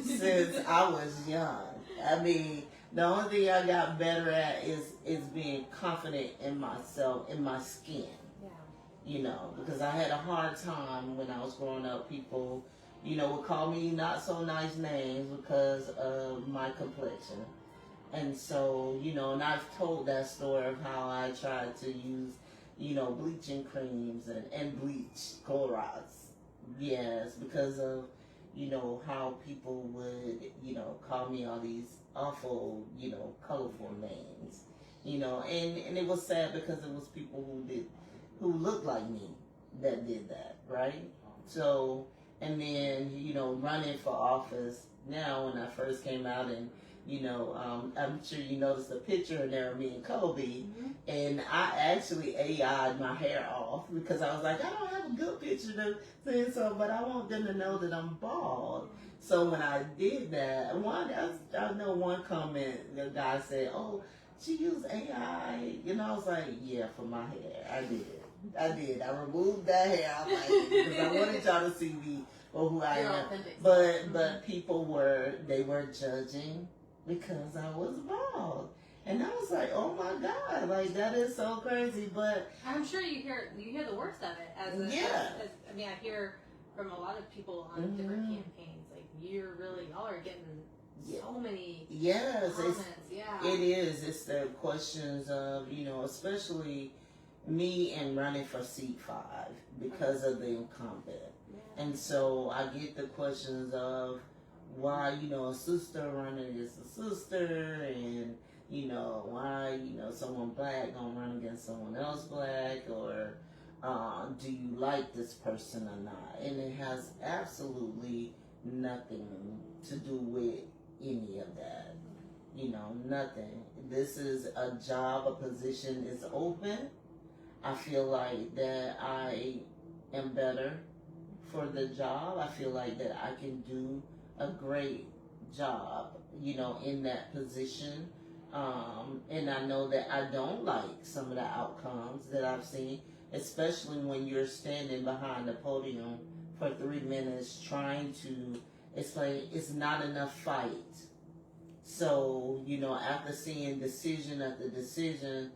since I was young. I mean, the only thing I got better at is being confident in myself, in my skin. Because I had a hard time when I was growing up. People, would call me not so nice names because of my complexion. And so, and I've told that story of how I tried to use, bleaching creams and bleach Clorox. Yes, because of, how people would, call me all these awful, colorful names. And it was sad because it was people who looked like me that did that, right? So, and then, running for office now, when I first came out, and, I'm sure you noticed the picture in there of me and Kobe, Mm-hmm. and I actually AI'd my hair off because I was like, I don't have a good picture to say so, but I want them to know that I'm bald. So when I did that, I know one comment, the guy said, oh, she used AI, I was like, yeah, for my hair, I did. I removed that hair out because I wanted y'all to see me or who I am. But people were judging because I was bald. And I was like, oh my God, like that is so crazy. But I'm sure you hear the worst of it I hear from a lot of people on different campaigns, like y'all are getting so many comments. It is. It's the questions of, especially me and running for seat 5 because of the incumbent. Yeah. And so I get the questions of why, a sister running against a sister, and, why, someone black gonna run against someone else black, or do you like this person or not? And it has absolutely nothing to do with any of that. Nothing. This is a job, a position is open. I feel like that I am better for the job. I feel like that I can do a great job, in that position. And I know that I don't like some of the outcomes that I've seen, especially when you're standing behind the podium for 3 minutes trying to explain it's not enough fight. So, after seeing decision after decision,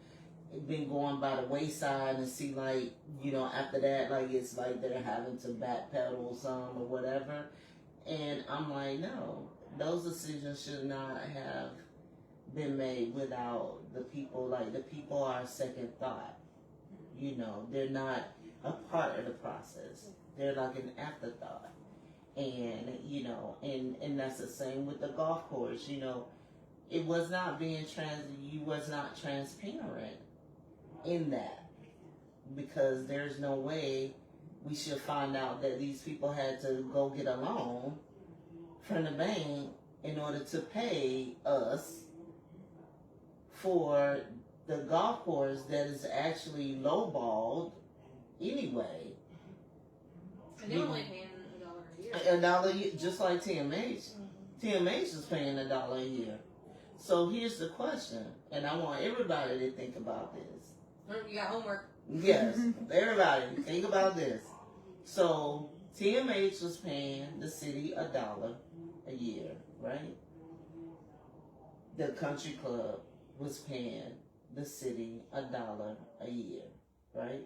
been going by the wayside and see after that, it's like they're having to backpedal some or whatever. And I'm like, no, those decisions should not have been made without the people. The people are second thought. They're not a part of the process. They're like an afterthought. And, and that's the same with the golf course. It was not you was not transparent in that, because there's no way we should find out that these people had to go get a loan from the bank in order to pay us for the golf course that is actually lowballed anyway. And they were only paying $1 a year. $1 a year, just like TMH. TMH is paying $1 a year. So here's the question, and I want everybody to think about this. You got homework. Yes, everybody, think about this. So TMH was paying the city $1 a year, right? The country club was paying the city $1 a year, right?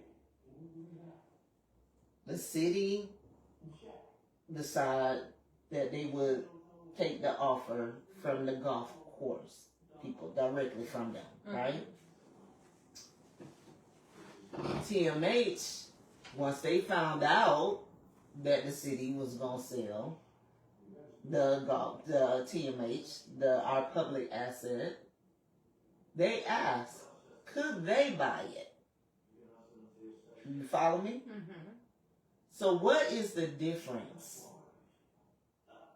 The city decided that they would take the offer from the golf course people directly from them, right? TMH, once they found out that the city was gonna sell the TMH, our public asset, they asked, could they buy it? You follow me? Mm-hmm. So what is the difference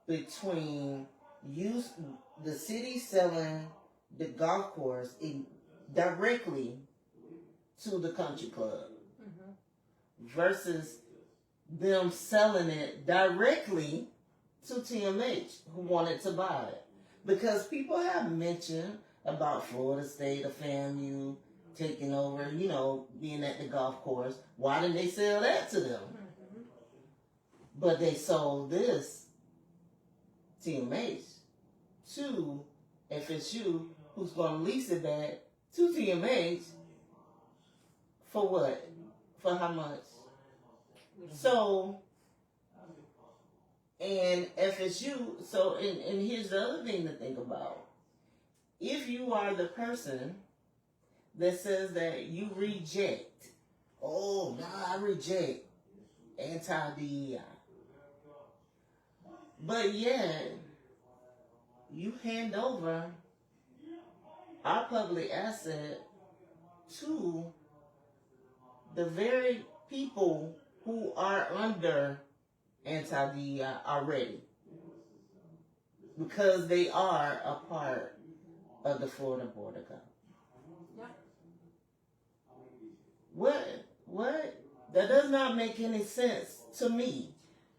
between the city selling the golf course directly to the country club versus them selling it directly to TMH who wanted to buy it. Because people have mentioned about Florida State or FAMU taking over, you know, being at the golf course. Why didn't they sell that to them? Mm-hmm. But they sold this TMH to FSU, who's going to lease it back to TMH for what? For how much? So, and FSU, so, and here's the other thing to think about. If you are the person that says that you reject, oh, no, I reject anti-DEI. But yet, you hand over our public asset to the very people who are under anti-DEI already. Because they are a part of the Florida Board of Governors. Yeah. What? That does not make any sense to me.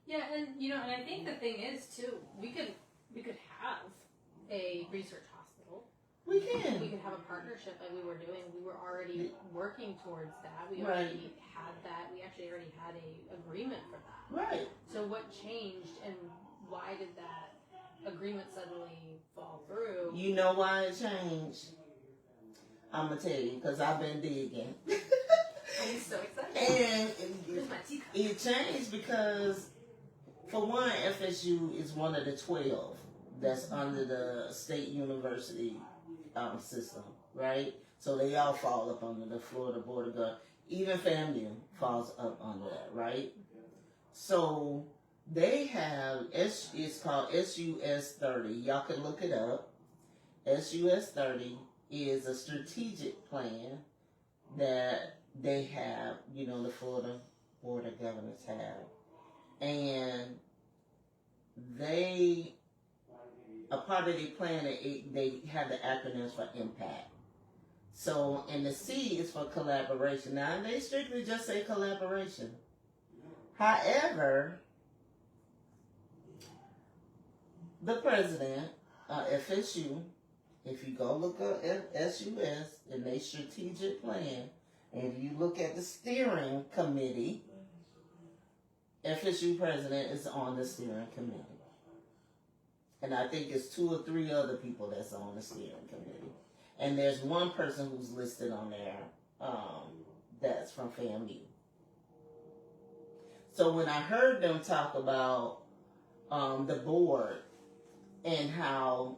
Yeah, and you know, and I think the thing is too, we could have a research hospital. We can. We could have a partnership like we were doing. We were already working towards that. We Right. already had that. We actually already had a agreement for that. Right. So what changed and why did that agreement suddenly fall through? You know why it changed? I'm going to tell you, because I've been digging. I'm so excited. And Here's my teacup. it changed because, for one, FSU is one of the 12 that's under the state university system, right? So they all fall up under the Florida Board of Governors. Even FAMU falls up under that, right? So they have, it's called SUS 30. Y'all can look it up. SUS 30 is a strategic plan that they have, you know, the Florida Board of Governors have. And they, a part of the plan, they have the acronyms for IMPACT. So, and the C is for collaboration. Now, they strictly just say collaboration. However, the president, FSU, if you go look up SUS and their strategic plan, and if you look at the steering committee, FSU president is on the steering committee. And I think it's 2 or 3 other people that's on the steering committee. And there's one person who's listed on there that's from FAMU. So when I heard them talk about the board and how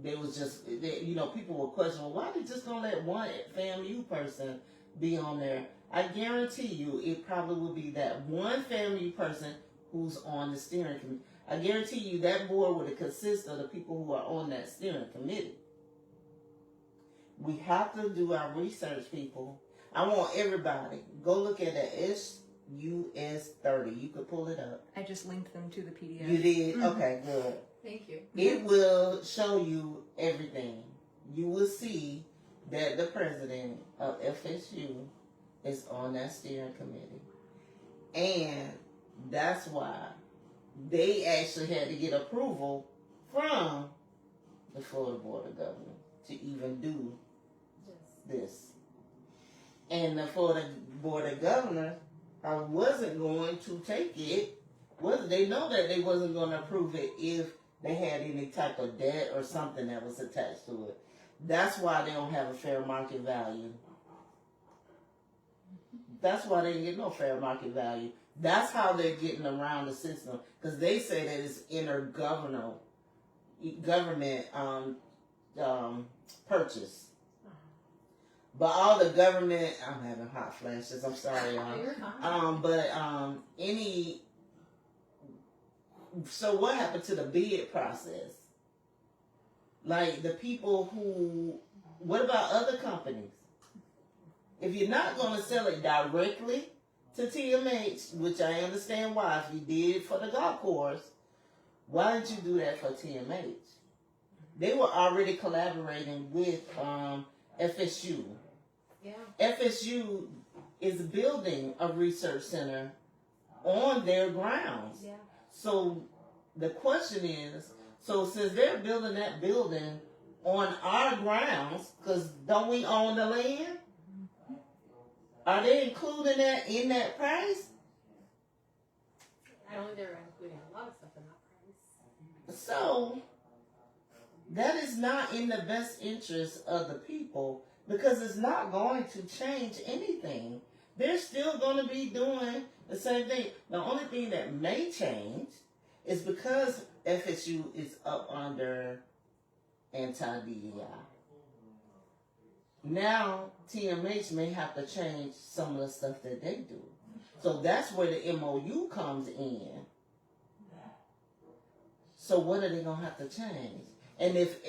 there was just, you know, people were questioning, well, why are they just going to let one FAMU person be on there? I guarantee you it probably will be that one FAMU person who's on the steering committee. I guarantee you that board would consist of the people who are on that steering committee. We have to do our research, people. I want everybody, go look at the SUS 30. You could pull it up. I just linked them to the PDF. You did? Okay, good. Thank you. It will show you everything. You will see that the president of FSU is on that steering committee. And that's why they actually had to get approval from the Florida Board of Governors to even do this. And the Florida Board of Governors wasn't going to take it. They know that they wasn't going to approve it if they had any type of debt or something that was attached to it. That's why they don't have a fair market value. That's why they didn't get no fair market value. That's how they're getting around the system, because they say that it's intergovernmental government purchase. But all the government, I'm having hot flashes. I'm sorry, y'all. You're fine. So what happened to the bid process? Like the people who, what about other companies? If you're not going to sell it directly to TMH, which I understand why, if you did for the golf course, why didn't you do that for TMH? They were already collaborating with FSU. Yeah. FSU is building a research center on their grounds. Yeah. So the question is, so since they're building that building on our grounds, because don't we own the land? Are they including that in that price? I don't think they're including a lot of stuff in that price. So that is not in the best interest of the people, because it's not going to change anything. They're still going to be doing the same thing. The only thing that may change is because FSU is up under anti-DEI. Now, TMH may have to change some of the stuff that they do. So that's where the MOU comes in. So what are they going to have to change? And if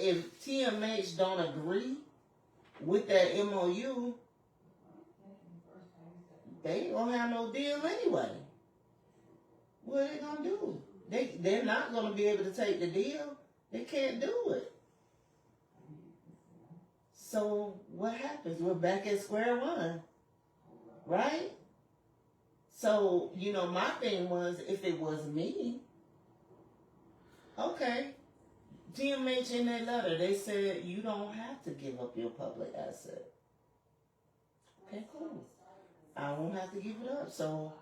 TMH don't agree with that MOU, they ain't going to have no deal anyway. What are they going to do? They're not going to be able to take the deal. They can't do it. So what happens? We're back at square one, right? So, my thing was, if it was me, okay, TMH in their letter, they said you don't have to give up your public asset. Okay, cool. I won't have to give it up. So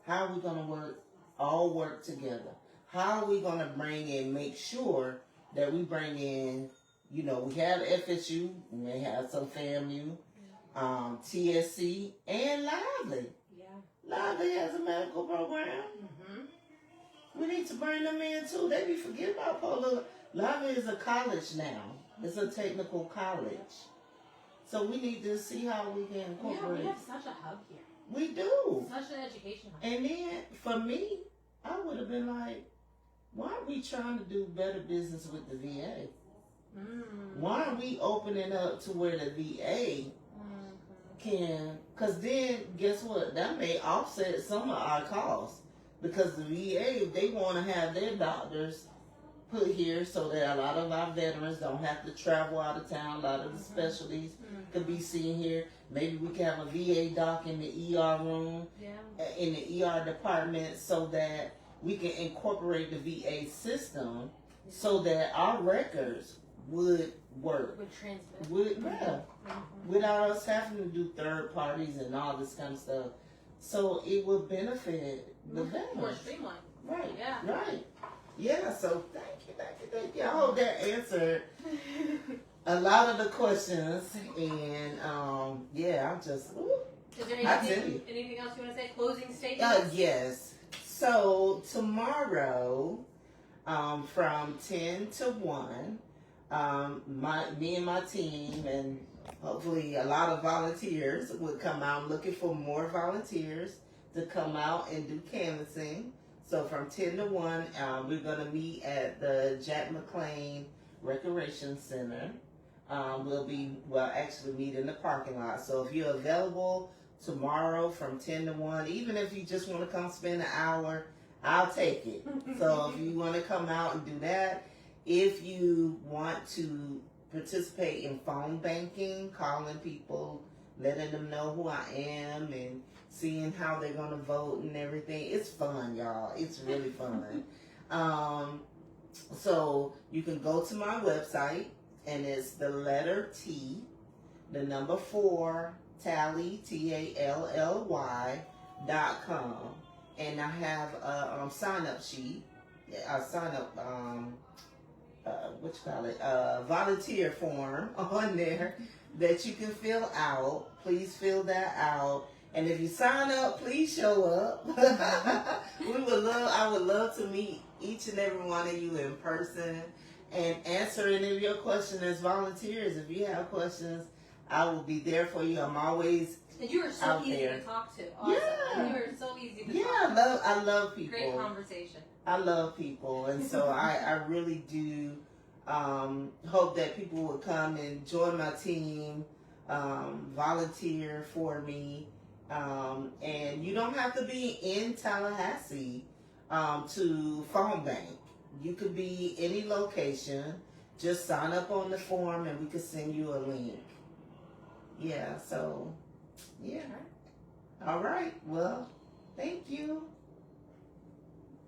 how are we going to all work together? How are we going to make sure that we bring in, we have FSU, we may have some FAMU, TSC, and Lively. Yeah. Lively has a medical program. Mm-hmm. We need to bring them in too. They be forgetting about Polo. Lively is a college now. It's a technical college. So we need to see how we can incorporate. We have such a hub here. We do. Such an education hub. And then, for me, I would have been like, why are we trying to do better business with the VA? Why are we opening up to where the VA can, because then, guess what? That may offset some of our costs. Because the VA, if they want to have their doctors put here so that a lot of our veterans don't have to travel out of town, a lot of the specialties could be seen here. Maybe we can have a VA doc in the ER room, in the ER department, so that we can incorporate the VA system so that our records would work. Would transmit. Without us having to do third parties and all this kind of stuff. So it would benefit the veterans. More streamlined. Right. Yeah. Right. Yeah, so thank you. I hope that answered a lot of the questions. And I'm just, Is there anything else you want to say? Closing statements? Yes. So tomorrow, from 10 to 1, me and my team and hopefully a lot of volunteers would come out. I'm looking for more volunteers to come out and do canvassing. So from 10 to 1, we're going to meet at the Jack McLean Recreation Center. We'll actually meet in the parking lot. So if you're available tomorrow from 10 to 1, even if you just want to come spend an hour, I'll take it. So if you want to come out and do that, if you want to participate in phone banking, calling people, letting them know who I am and seeing how they're going to vote and everything. It's fun, y'all. It's really fun. So you can go to my website, and it's the letter T, the number 4, Tally, TALLY.com. And I have a sign-up sheet, a sign-up, volunteer form on there that you can fill out. Please fill that out. And if you sign up, please show up. I would love to meet each and every one of you in person and answer any of your questions as volunteers. If you have questions, I will be there for you. I'm always and you are so out easy there to talk to. Awesome. Yeah. You are so easy to talk to. I love people. Great conversation. I love people, and so I really do hope that people will come and join my team, volunteer for me, and you don't have to be in Tallahassee to phone bank. You could be any location. Just sign up on the form, and we could send you a link. Yeah. So, yeah. All right. Well, thank you.